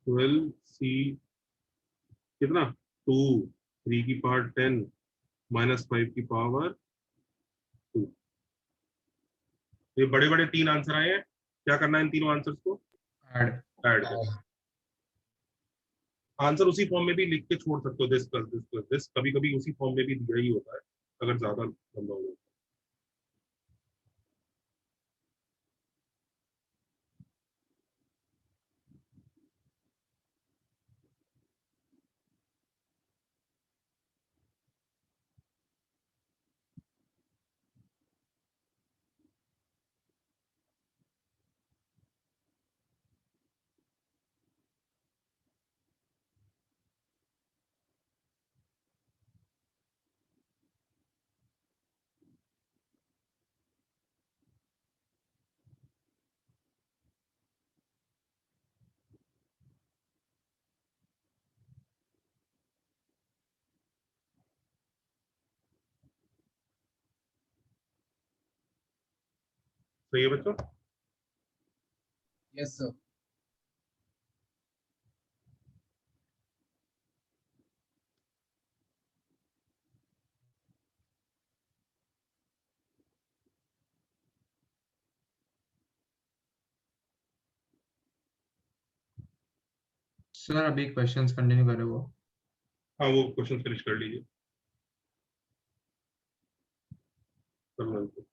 12c कितना? 2, 3 की पावर 10 माइनस 5 की पावर 2। ये बड़े बड़े 3 आंसर आए हैं। क्या करना है इन तीनों आंसर्स को? ऐड। ऐड करना। आंसर उसी फॉर्म में भी लिख के छोड़ सकते हो, this plus this plus this, कभी कभी उसी फॉर्म में भी दिया ही होता है अगर ज्यादा लंबा हो। सही है बच्चों? Yes, sir. सर अभी क्वेश्चंस कंटिन्यू करें वो। हाँ, वो क्वेश्चन फिनिश कर लीजिए। कर लो।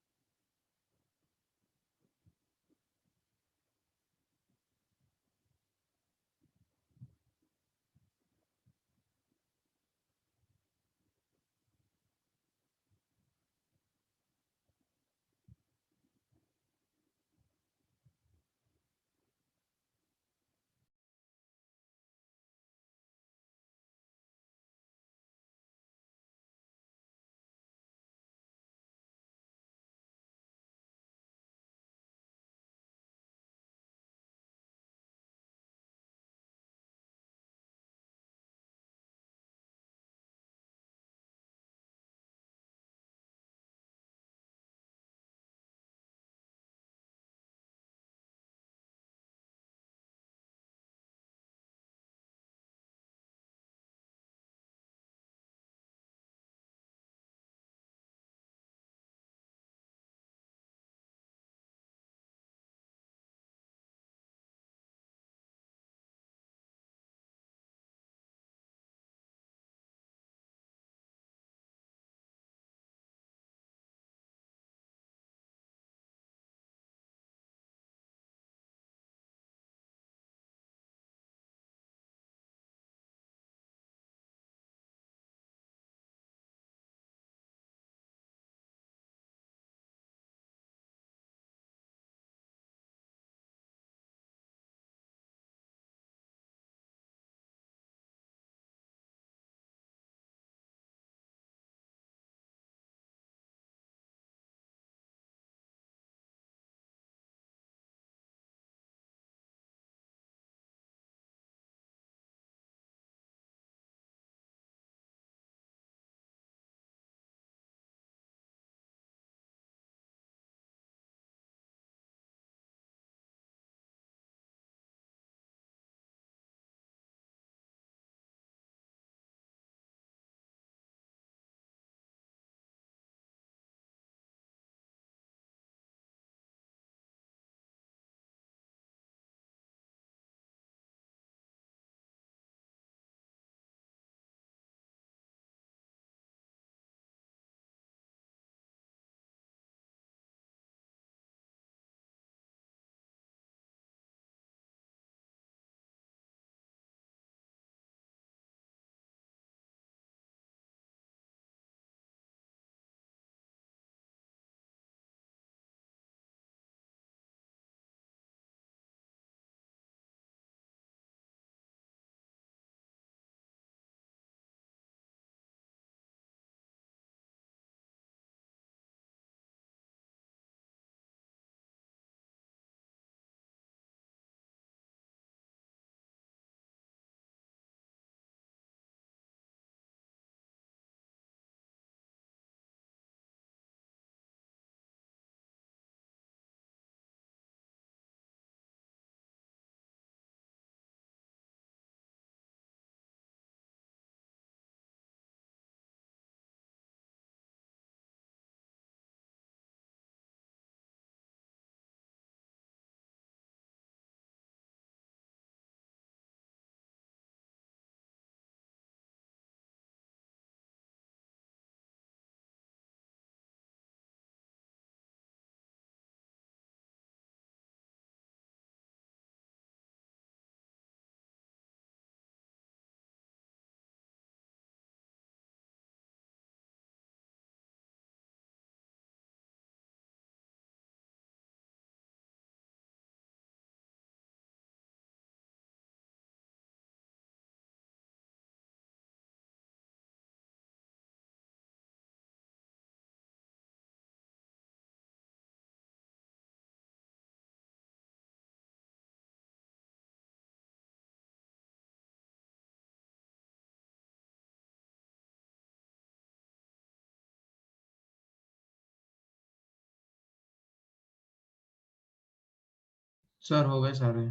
सर हो गए सारे।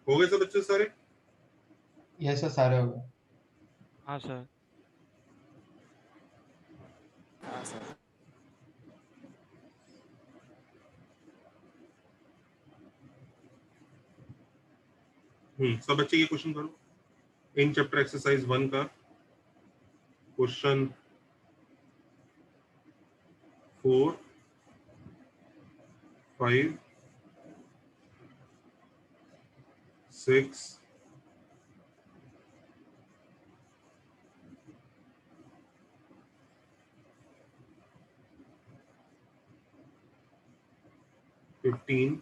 हो गए सब बच्चे सारे? यस सर सारे हो गए। हाँ सर। हाँ सर। सब बच्चे ये क्वेश्चन करो। इन चैप्टर एक्सरसाइज 1 का क्वेश्चन 4, 5, 6, 15,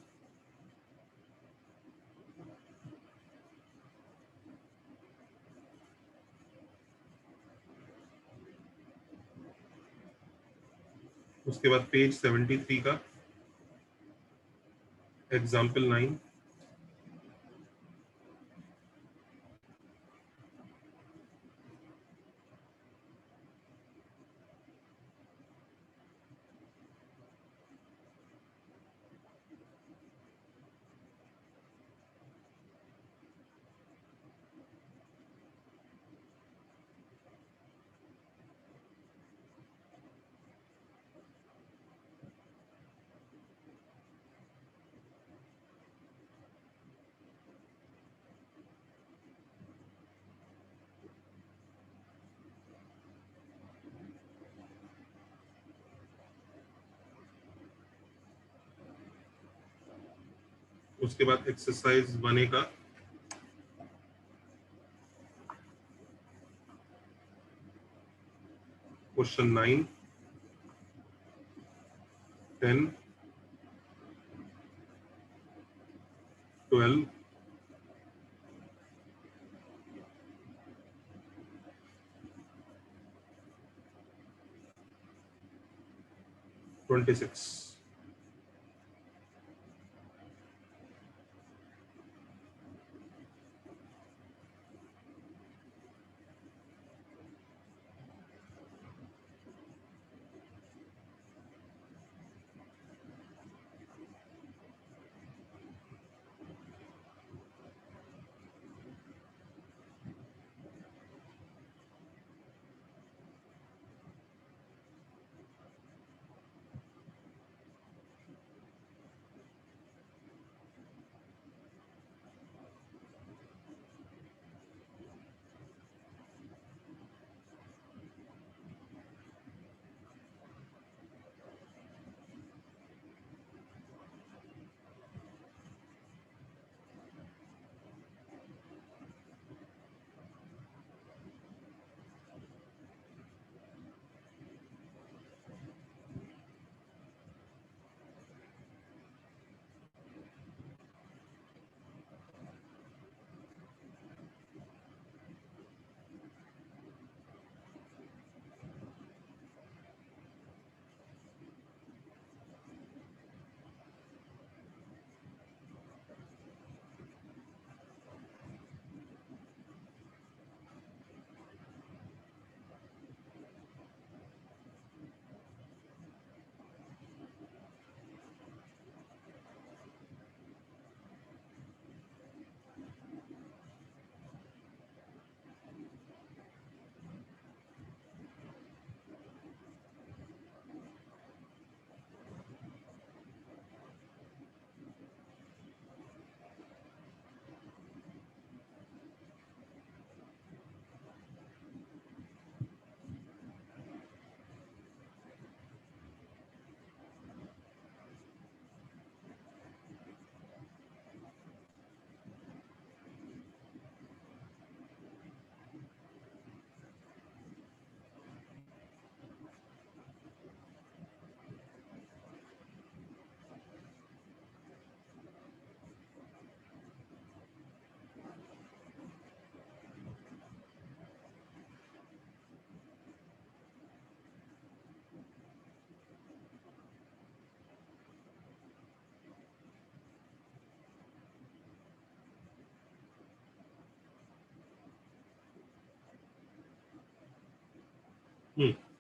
उसके बाद पेज 73 का एग्जाम्पल 9, उसके बाद एक्सरसाइज 1A का क्वेश्चन 9, 10, 12, 26।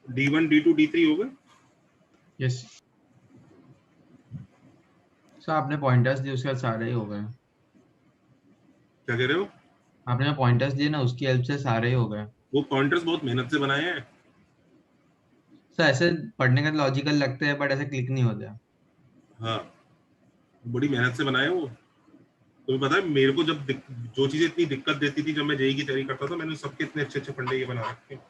D1 D2 D3 हो गए। यस सर, आपने पॉइंटर्स दिए उसके बाद सारे ही हो गए। क्या कह रहे हो? आपने जो पॉइंटर्स दिए ना उसकी हेल्प से सारे ही हो गए। वो पॉइंटर्स बहुत मेहनत से बनाए हैं। सर ऐसे पढ़ने का लॉजिकल लगते हैं बट ऐसे क्लिक नहीं होते। हाँ, बड़ी मेहनत से बनाए हैं वो। तुम्हें पता है मेरे को जब जो चीजें इतनी दिक्कत देती थी जब मैं जेई की तैयारी करता था, मैंने सबके इतने अच्छे अच्छे फंडे ये बना रखे हैं।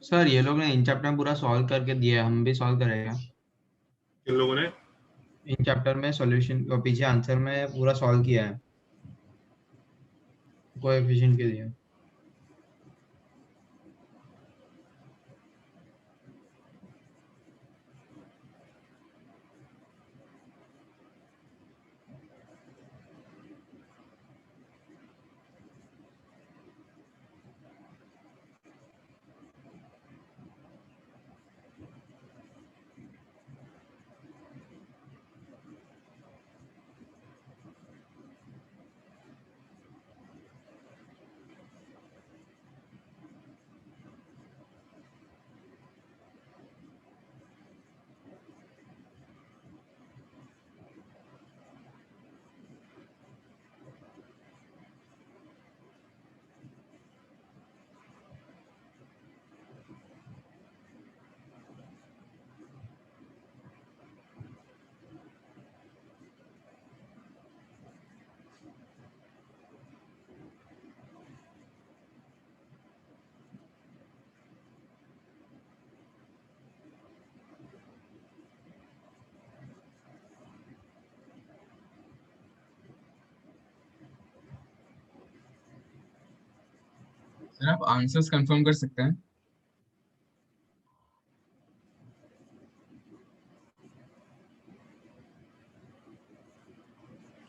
सर ये लोग ने इन चैप्टर में पूरा सॉल्व करके दिया है, हम भी सॉल्व करेंगे। इन लोगों ने इन चैप्टर में सॉल्यूशन पीछे आंसर में पूरा सॉल्व किया है कोएफिशिएंट के लिए। सर आप आंसर्स कंफर्म कर सकते हैं?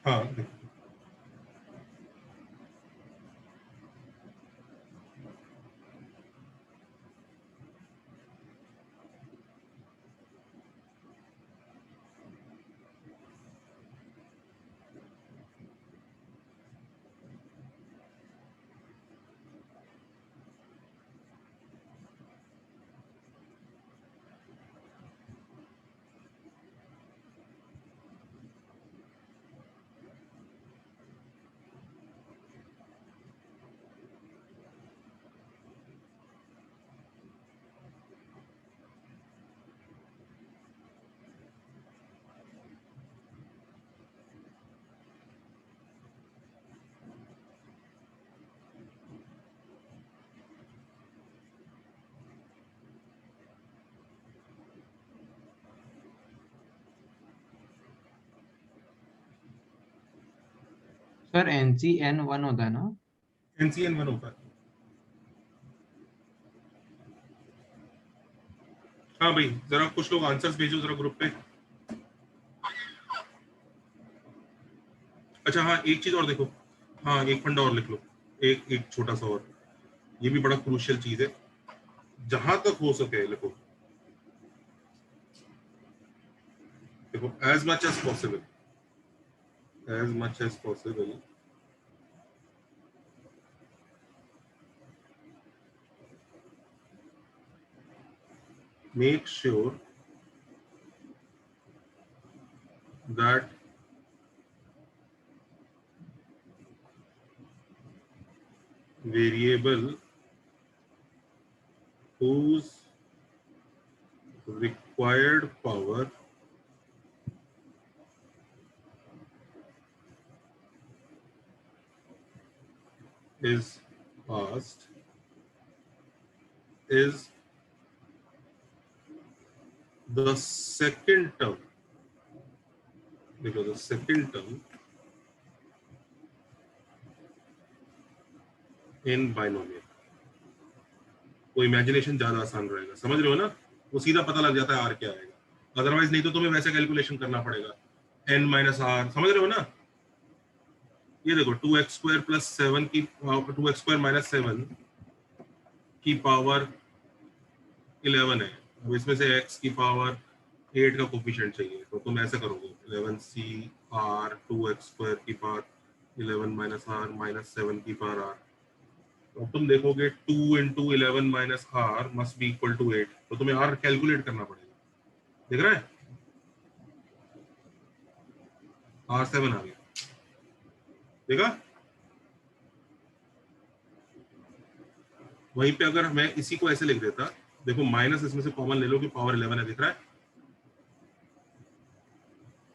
हाँ, सर NCN1 होता है ना? NCN 1 होता है। हाँ भाई, जरा कुछ लोग आंसर्स भेजो जरा ग्रुप पे। अच्छा हाँ, एक चीज और देखो। हाँ, एक फंडा और लिख लो। एक एक छोटा सा और, ये भी बड़ा क्रूशियल चीज है। जहां तक हो सके लिखो, देखो as much as possible, as much as possible make sure that variable whose required power is asked is the second term, देखो the second term in binomial, तो इमेजिनेशन ज्यादा आसान रहेगा, समझ रहे हो ना? वो सीधा पता लग जाता है आर क्या आएगा, अदरवाइज नहीं तो तुम्हें वैसे कैलकुलेशन करना पड़ेगा, n माइनस आर, समझ रहे हो ना? ये देखो 2x स्क्वायर प्लस 7 की 2x स्क्वायर माइनस 7 की पावर 11 है। अब इसमें से x की पावर 8 का कोफिशिएंट चाहिए, तो तुम ऐसे करोगे 11c r 2x स्क्वायर की पावर 11 माइनस r माइनस 7 की पावर r। तो अब तुम देखोगे 2 into 11 minus r must be equal to 8, तो तुम्हें r कैलकुलेट करना पड़ेगा, देख रहा है? r7 आ गया, देखा? वहीं पे अगर मैं इसी को ऐसे लिख देता, देखो माइनस इसमें से कॉमन ले लो कि पावर 11 है, दिख रहा है?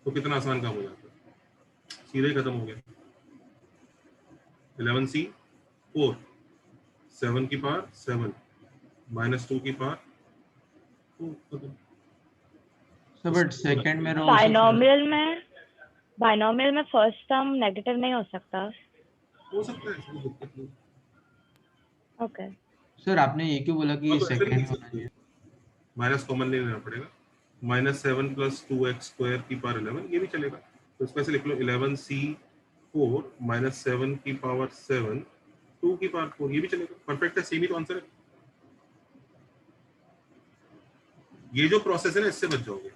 तो कितना आसान काम हो जाता है, सीधे ही खत्म हो गया। 11c 4 7 की पावर 7 माइनस 2 की पावर 2 खत्म। सर बट सेकंड में रो बाइनोमियल में फर्स्ट टर्म नेगेटिव नहीं हो सकता? हो सकता है, कोई दिक्कत नहीं। ओके। सर आपने ये क्यों बोला कि हाँ, तो ऐसे भी सेकंड लिख में होना सकते चाहिए? हो, माइनस कॉमन नहीं लेना पड़ेगा, माइनस 7 प्लस 2x स्क्वायर की पावर 11, ये भी चलेगा, तो इसको ऐसे लिख लो 11c 4 माइनस 7 की पावर 7 2 की पावर 4, ये भी चलेगा, परफेक्ट है, सेम ही तो आंसर है। ये जो प्रोसेस है ना, इससे बच जाओगे,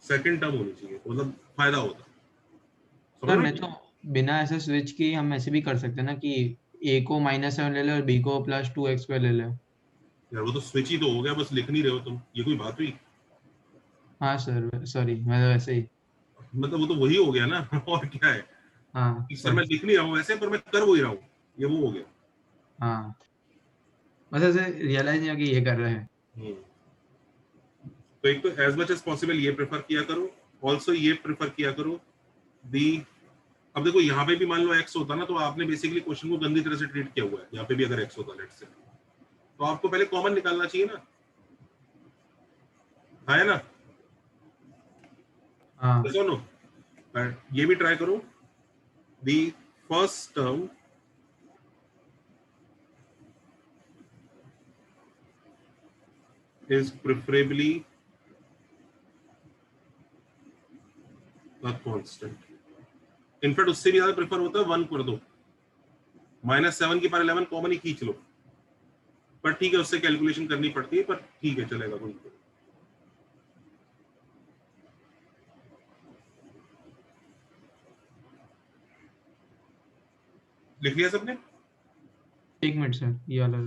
सेकंड टर्म होनी चाहिए, मतलब फायदा होता। सर मैं तो बिना ऐसे स्विच की हम ऐसे भी कर सकते हैं ना कि a को -7 ले लो और b को प्लस 2x स्क्वायर ले लो। यार वो तो स्विच ही तो हो गया, बस लिख नहीं रहे हो तुम, ये कोई बात हुई? हाँ सर सॉरी, मैं तो वैसे ही। मतलब वो तो वही हो गया ना और क्या है हाँ कि सर मैं लिख नहीं रहा हूँ वैसे, पर मैं कर वही रहा हूँ, ये वो हो गया। हाँ, बस ऐसे रियलाइज नहीं हुआ कि ये कर रहे हैं। तो एक तो एज मच एज पॉसिबल ये प्रेफर किया करो, ऑल्सो ये प्रेफर किया करो दी। अब देखो यहाँ पे भी मान लो x होता ना, तो आपने बेसिकली क्वेश्चन को गंदी तरह से ट्रीट किया हुआ है। यहाँ पे भी अगर x होता लेट्स से, तो आपको पहले कॉमन निकालना चाहिए ना, है ना? हाँ सुनो, ये भी ट्राई करो, the first term is preferably a constant. In fact उससे भी ज्यादा प्रेफर होता है 1 कर दो, -7 की पावर 11 कॉमन ही खींच लो, पर ठीक है उससे कैलकुलेशन करनी पड़ती है, पर ठीक है चलेगा, कोई नहीं। लिख लिया सबने? 1 मिनट सर, ये वाला।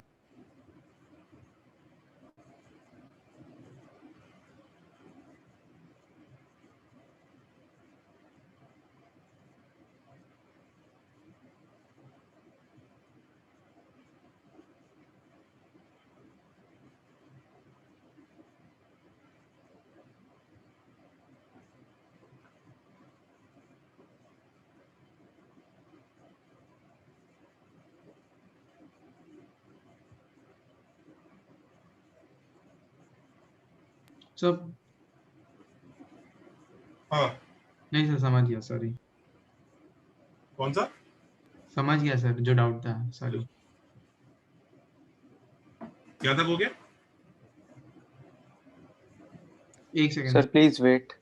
सब हाँ, नहीं सर, समझ गया, सॉरी। कौन सा? समझ गया सर, जो डाउट था, सॉरी। क्या तक हो गया? 1 सेकंड। Sir, please wait.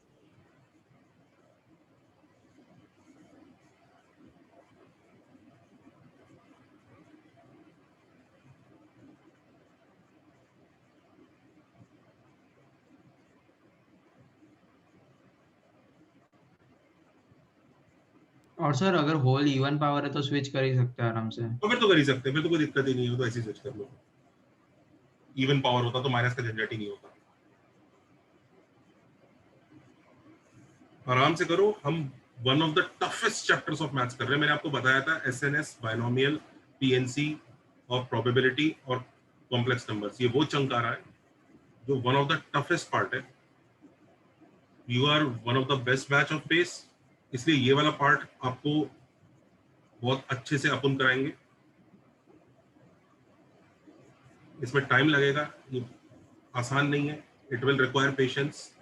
और सर अगर होल इवन पावर है तो स्विच कर ही सकते हैं आराम से। तो फिर तो कर ही सकते हैं, फिर तो कोई दिक्कत ही नहीं है, तो ऐसे ही स्विच कर लो। इवन पावर होता तो माइनस का झंझट ही नहीं होता, आराम से करो। हम one of the toughest chapters of maths कर रहे हैं। मैंने आपको बताया था एसएनएस, बाइनोमियल, पीएनसी और प्रोबेबिलिटी और कॉम्प्लेक्स नंबर्स, ये वो चंक आ रहा है जो one of the toughest part है। You are one of the best batch of pace, इसलिए ये वाला पार्ट आपको बहुत अच्छे से अपन कराएंगे। इसमें टाइम लगेगा, ये आसान नहीं है, इट विल रिक्वायर पेशेंस।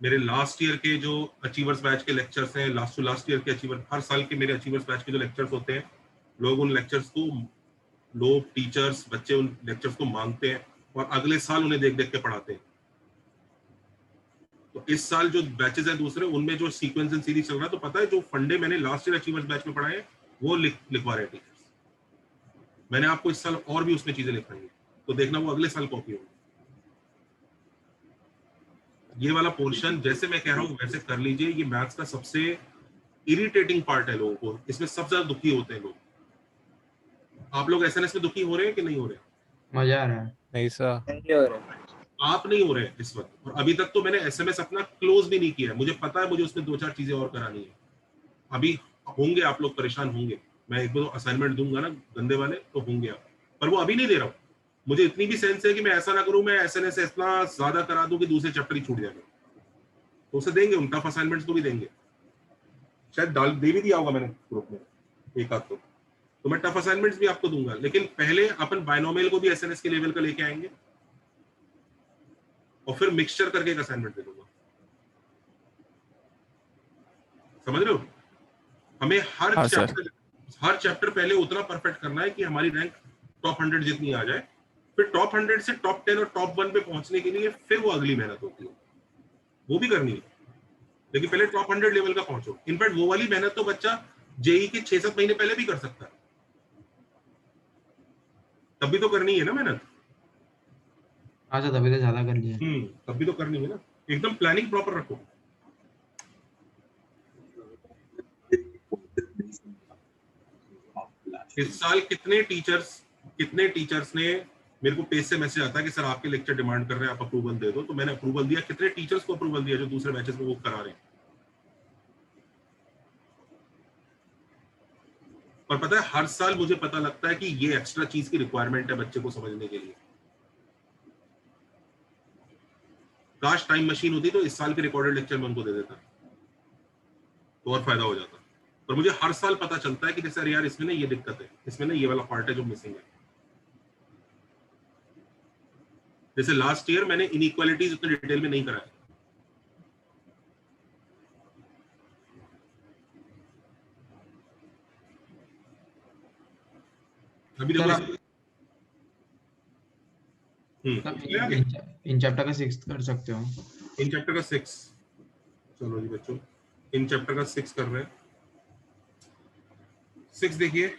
मेरे लास्ट ईयर के जो अचीवर्स बैच के लेक्चर्स हैं, लास्ट टू लास्ट ईयर के अचीवर, हर साल के मेरे अचीवर्स बैच के जो लेक्चर्स होते हैं, लोग उन लेक्चर्स को, लोग टीचर्स बच्चे उन लेक्चर्स को मांगते हैं और अगले साल उन्हें देख देख के पढ़ाते हैं। तो इस साल जो बैचेस हैं दूसरे, उनमें जो सीक्वेंस एंड सीरीज चल रहा है, तो पता है जो फंडे मैंने लास्ट ईयर अचीवर्स बैच में पढ़ाए वो लिखवा रहे हैं टीचर्स। मैंने आपको इस साल और भी उसमें चीजें लिखाई हैं, तो देखना वो अगले साल कॉपी होगी। ये वाला पोर्शन जैसे मैं कह रहा हूँ वैसे कर लीजिए। ये मैथ्स का सबसे इरिटेटिंग पार्ट है लोगों को, इसमें सबसे ज्यादा दुखी होते हैं लोग। आप लोग एसएनएस में दुखी हो रहे हैं कि नहीं हो रहे? मजा आ रहा है। नहीं सर। नहीं हो रहा। आप नहीं हो रहे इस वक्त, और अभी तक तो मैंने एसएमएस अपना क्लोज भी नहीं किया है। मुझे पता है मुझे उसमें 2-4 चीजें और करानी है। अभी होंगे आप लोग परेशान होंगे, मैं एक दो असाइनमेंट दूंगा ना गंदे वाले, तो होंगे आप, पर वो अभी नहीं दे रहा हूँ। मुझे इतनी भी सेंस है कि मैं ऐसा ना करूं, मैं एसएनएस इतना ज्यादा करा दूं कि दूसरे चैप्टर ही छूट जाएगा। तो उसे देंगे, उन टफ असाइनमेंट्स तो भी देंगे, शायद डाल दे भी दिया होगा मैंने ग्रुप में एक आध तो मैं टफ असाइनमेंट्स भी आपको दूंगा। लेकिन पहले अपन बायनोमियल को भी एसएनएस के लेवल का लेके आएंगे और फिर मिक्सचर करके एक असाइनमेंट दे दूंगा। समझ रहे हो? हमें हर चैप्टर पहले उतना परफेक्ट करना है कि हमारी रैंक टॉप 100 जितनी आ जाए। फिर टॉप 100 से टॉप 10 और टॉप 1 पे पहुंचने के लिए फिर वो अगली मेहनत होती है, वो भी करनी है। लेकिन पहले टॉप 100 लेवल का पहुंचो। इनफैक्ट वो वाली मेहनत तो बच्चा जेई के 6-7 महीने पहले भी कर सकता है, तब भी तो करनी है ना मेहनत। अच्छा, तभी तो ज्यादा कर लिया। तब भी तो करनी है ना। एकदम प्लानिंग प्रॉपर रखो। इस साल कितने टीचर्स ने मेरे को पेज से मैसेज आता है कि सर आपके लेक्चर डिमांड कर रहे हैं, आप अप्रूवल दे दो, तो मैंने अप्रूवल दिया। कितने टीचर्स को अप्रूवल दिया जो दूसरे बैचेस में वो करा रहे हैं? और पता है हर साल मुझे पता लगता है कि ये एक्स्ट्रा चीज की रिक्वायरमेंट है बच्चे को समझने के लिए। काश टाइम मशीन होती तो इस साल के रिकॉर्डेड लेक्चर में उनको दे देता, तो और फायदा हो जाता। पर मुझे हर साल पता चलता है कि जैसे अरे यार इसमें ना ये दिक्कत है, इसमें ना ये वाला पार्ट है जो मिसिंग है। जैसे लास्ट ईयर मैंने इनइक्वालिटीज उतने डिटेल में नहीं कराया। अभी देखो इन चैप्टर का 6 कर सकते हो। इन चैप्टर का 6, चलो जी बच्चों, इन चैप्टर का 6 कर रहे हैं। 6 देखिए,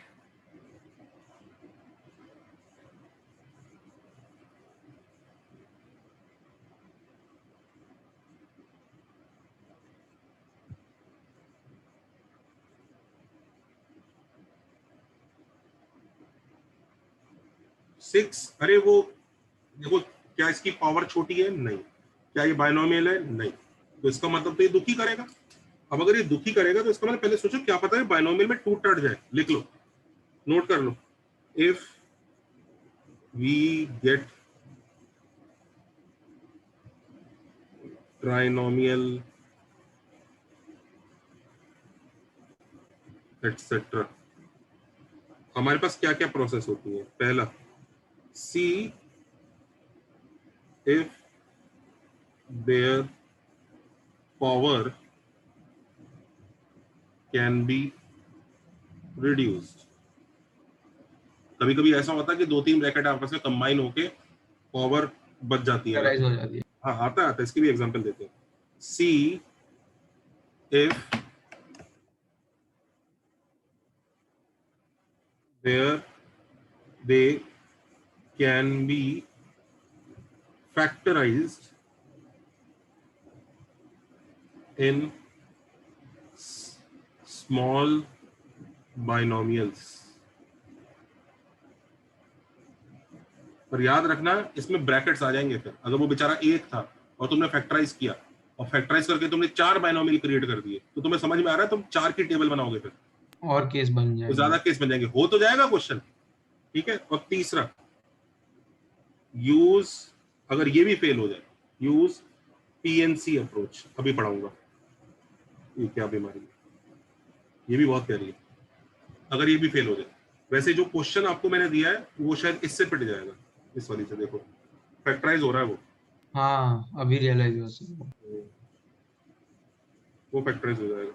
अरे वो देखो, क्या इसकी पावर छोटी है? नहीं। क्या ये बायनोमियल है? नहीं। तो इसका मतलब तो ये दुखी करेगा। अब अगर ये दुखी करेगा तो इसका मतलब पहले सोचो क्या पता है बायनोमियल में टूट टाट जाए। लिख लो, नोट कर लो। If we get trinomial etcetera, हमारे पास क्या क्या प्रोसेस होती है? पहला, सी if their power can be reduced। कभी कभी ऐसा होता है कि 2-3 ब्रैकेट आपस में कंबाइन होके पावर बच जाती है, हो जाती है। हाँ आता है। इसकी भी एग्जांपल देते हैं। सी if there they can be factorized in small binomials। पर याद रखना इसमें ब्रैकेट्स आ जाएंगे। फिर अगर वो बेचारा एक था और तुमने फैक्टराइज किया और फैक्टराइज करके तुमने 4 बाइनोमियल क्रिएट कर दिए, तो तुम्हें समझ में आ रहा है तुम 4 की टेबल बनाओगे, फिर और केस बन जाएंगे, तो ज्यादा केस बन जाएंगे। हो तो जाएगा क्वेश्चन, ठीक है। और तीसरा, यूज, अगर ये भी फेल हो जाए, यूज पीएनसी अप्रोच। अभी पढ़ाऊंगा। ये क्या बीमारी है, ये भी बहुत प्यारी है। अगर ये भी फेल हो जाए, वैसे जो क्वेश्चन आपको मैंने दिया है वो शायद इससे पिट जाएगा, इस वाली से। देखो फैक्टराइज हो रहा है हाँ अभी रियलाइज हुआ सर। वो फैक्टराइज हो जाएगा।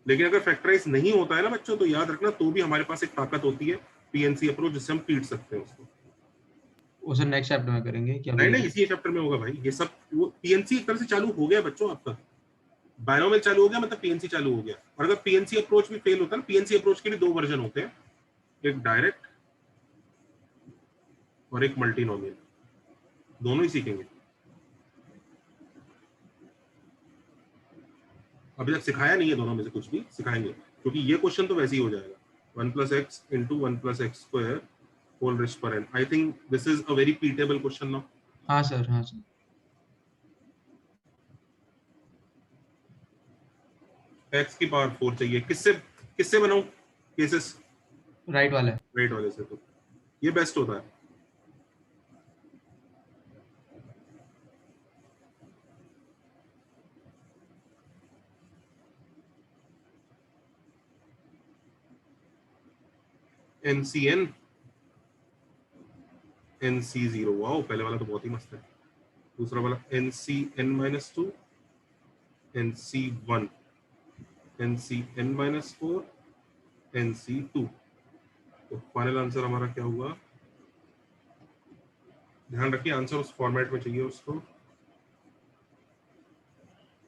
लेकिन अगर फैक्टराइज नहीं होता है ना बच्चों, तो याद रखना तो भी हमारे पास एक ताकत होती है पीएनसी अप्रोच, जिससे हम पीट सकते हैं उसको। वो सर नेक्स्ट चैप्टर में करेंगे क्या? नहीं नहीं, इसी चैप्टर में होगा भाई ये सब। वो पीएनसी एक तरह से चालू हो गया बच्चों आपका, बायोमेल चालू हो गया, मतलब पीएनसी चालू हो गया। और अगर पीएनसी अप्रोच भी फेल होता है, पीएनसी अप्रोच के भी 2 वर्जन होते हैं, एक डायरेक्ट और एक मल्टीनोमियल, दोनों ही सीखेंगे। अभी तक सिखाया नहीं है दोनों में से कुछ भी, सिखाएंगे, क्योंकि ये क्वेश्चन तो वैसे ही हो जाएगा 1 + x × 1 + x² होल रेस्ट पर n। I think this is a very pitiable question now. हाँ सर, हाँ सर। x की पावर 4 चाहिए, किससे किससे बनाऊं केसेस? राइट वाला है। राइट वाले से, तो ये बेस्ट होता है। NCN NC0, वाओ, पहले वाला तो बहुत ही मस्त है। दूसरा वाला NCN-2, NC1, NCN-4, NC2। तो फाइनल आंसर हमारा क्या हुआ? ध्यान रखिए आंसर उस फॉर्मेट में चाहिए उसको।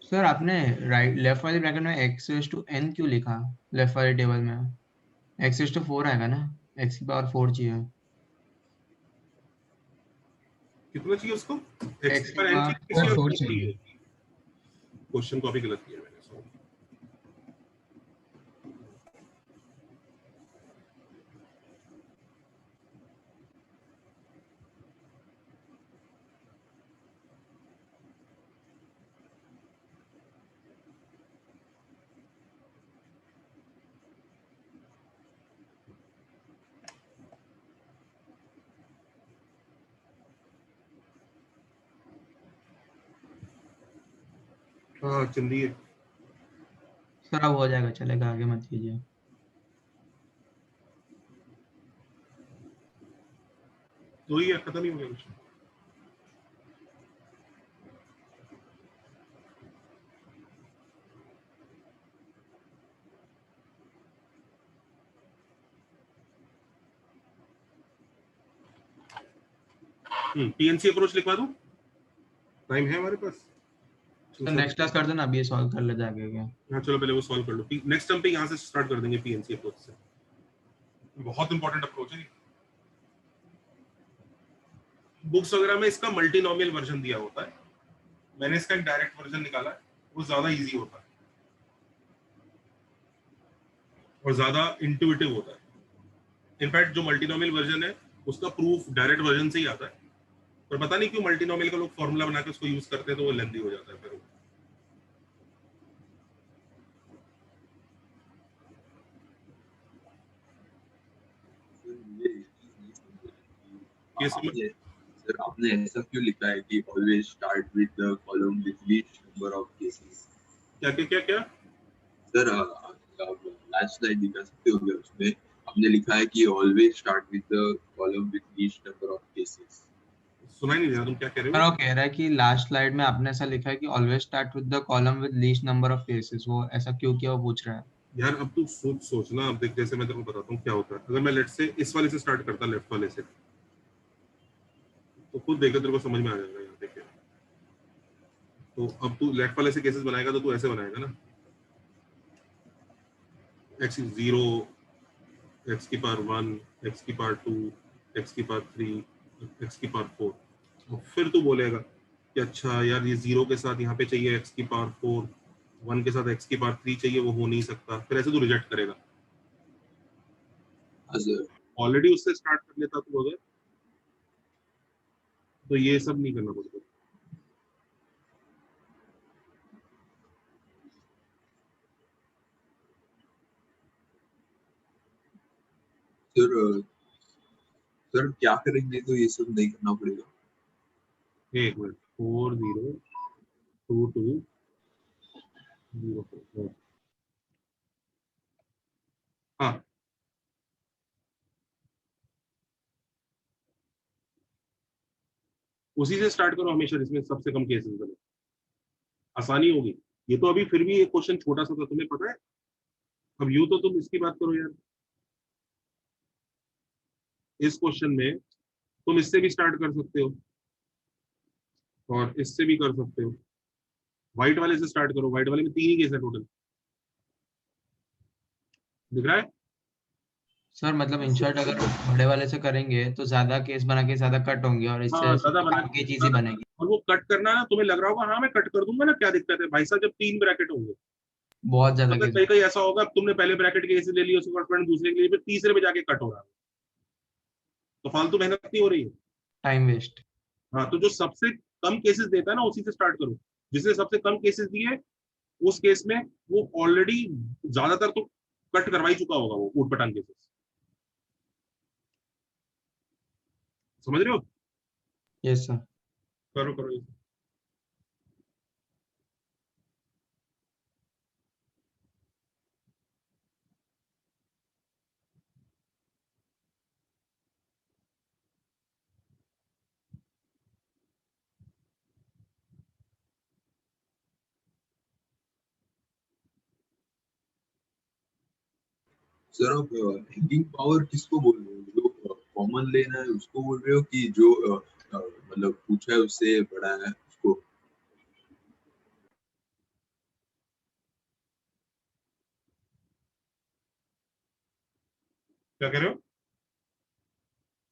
सर आपने राइट लेफ्ट वाले ब्रैकेट में x⁴n क्यों लिखा? लेफ्ट वाले टेबल में x⁴ आएगा ना, x की पावर 4 चाहिए। कितना चाहिए उसको? x x की पर n पावर किसी और 4 को चाहिए। चाहिए। क्वेश्चन कॉपी गलत किया मैंने, सॉरी। हाँ चिंदी है। सर अब हो जाएगा, चलेगा, आगे मत कीजिए। तो ही है, खत्म ही हो गया कुछ। पीएनसी अप्रोच लिखवा दूं? टाइम है हमारे पास? सर नेक्स्ट क्लास कर दो ना, अभी ये सॉल्व कर ले जाके क्या। हाँ चलो पहले वो सॉल्व कर लो। नेक्स्ट टर्म पे यहाँ से स्टार्ट कर देंगे पीएनसी अप्रोच से। बहुत इंपॉर्टेंट अप्रोच है। बुक्स वगैरह में इसका मल्टीनोमियल वर्जन दिया होता है, मैंने इसका एक डायरेक्ट वर्जन निकाला है, वो ज्यादा इजी होता है और ज्यादा इंट्यूटिव होता है। इनफैक्ट जो मल्टीनोमियल वर्जन है उसका प्रूफ डायरेक्ट वर्जन से ही आता है, पर पता नहीं क्यों मल्टीनोमियल का लोग फॉर्मूला बना के उसको यूज करते हैं, तो वो लेंथी हो जाता है फिर। ये समझ सर आपने ऐसा क्यों लिखा है कि always start with the column with least number of cases? क्या क्या क्या क्या सर आप लास्ट स्लाइड दिखा सकते हो क्या? उसमें आपने लिखा है कि always start with the column with least number of cases. सुनाई नहीं दे रहा, तुम क्या कह रहे सर हो? वो कह रहा है कि लास्ट स्लाइड में आपने ऐसा लिखा है कि always start with the column with least number of cases, वो ऐसा क्यों किया वो पूछ रहा है। यार अब तू सोचना। अब देख, जैसे मैं तेरे को बताता हूँ क्या होता है। अगर मैं लेट से इस वाले से स्टार्ट करता, लेफ्ट वाले से, तो खुद देखकर तेरे को समझ में आ जाएगा। यहाँ देख, तो अब तू लेफ्ट वाले से केसेस बनाएगा तो तू ऐसे बनाएगा ना, x0, x की पावर 1, x की पावर 2, x की पावर 3, x की पावर 4। और फिर तू बोलेगा कि अच्छा यार ये 0 के साथ यहाँ पे चाहिए x की पावर 4, 1 के साथ x की पावर 3 चाहिए, वो हो नहीं सकता। फिर ऐसे तू रिजेक्ट करेगा। ऑलरेडी उससे स्टार्ट कर लेता तू अगर, तो ये सब नहीं करना पड़ता। सर क्या करेंगे तो ये सब नहीं करना पड़ेगा? एक मिनट, 4 0 2 2 0.4 हाँ उसी से स्टार्ट करो हमेशा जिसमें सबसे कम केसेस बने, आसानी होगी। ये तो अभी फिर भी एक क्वेश्चन छोटा सा था, तुम्हें पता है। अब यूं तो तुम इसकी बात करो यार, इस क्वेश्चन में तुम इससे भी स्टार्ट कर सकते हो और इससे भी कर सकते हो। व्हाइट वाले से स्टार्ट करो, व्हाइट वाले में 3 ही केस है टोटल, दिख रहा है। सर मतलब इंसर्ट अगर बड़े वाले से करेंगे तो ज्यादा केस बना के ज्यादा कट होंगे और इससे हाँ ज्यादा बना की चीज ही बनेगी। और वो कट करना ना, तुम्हें लग रहा होगा हाँ मैं कट कर दूंगा ना, क्या दिक्कत है भाई साहब, जब 3 ब्रैकेट होंगे बहुत ज्यादा अगर केस, कहीं कहीं ऐसा होगा तुमने पहले ब्रैकेट के केसेस ले लिए, उसके बाद दूसरे के लिए, फिर तीसरे में जाके कट हो रहा है, तो फालतू मेहनत नहीं हो रही है। Time waste. हाँ तो जो सबसे कम केसेस देता है ना उसी से स्टार्ट करो, जिसने सबसे कम केसेस दिए उस केस में वो ऑलरेडी ज्यादातर तो कट करवा ही चुका होगा, वो ऊट पटांग केसेस, समझ रहे हो। Yes sir. करो करो ये। सर आप हैंगिंग पावर किसको बोल रहे हो, जो कॉमन लेना है उसको बोल रहे हो कि जो मतलब पूछा है उससे बड़ा है उसको? क्या कह रहे हो?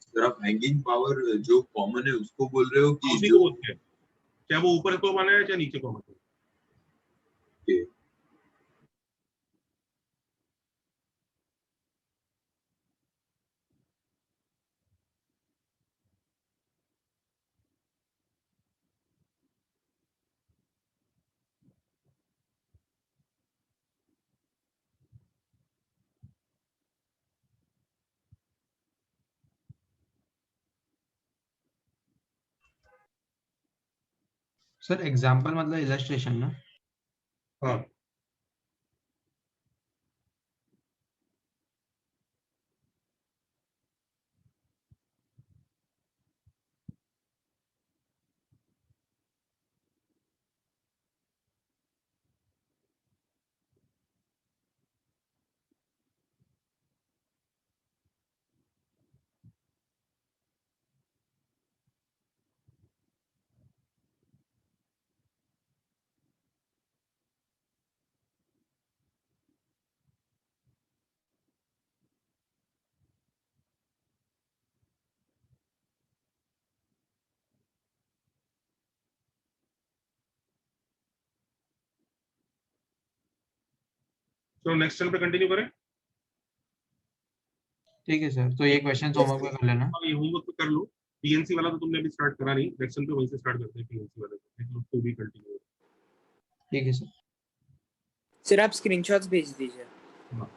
सर आप हैंगिंग पावर जो कॉमन है उसको बोल रहे हो कि उसी जो को बोलते हैं, क्या वो ऊपर को माना है या नीचे को माना है। के सर एग्जांपल मतलब इलस्ट्रेशन ना। हाँ तो नेक्स्ट टर्न पे कंटिन्यू करें। ठीक है सर, तो ये क्वेश्चन होमवर्क में कर लेना। हाँ ये होमवर्क तो कर लो, पीएनसी वाला तो तुमने अभी स्टार्ट करा नहीं, नेक्स्ट टर्न पे वहीं से स्टार्ट करते हैं पीएनसी वाले को, देख लो तो भी कंटिन्यू। ठीक है सर। सर आप स्क्रीनशॉट्स भेज दीजिए। हाँ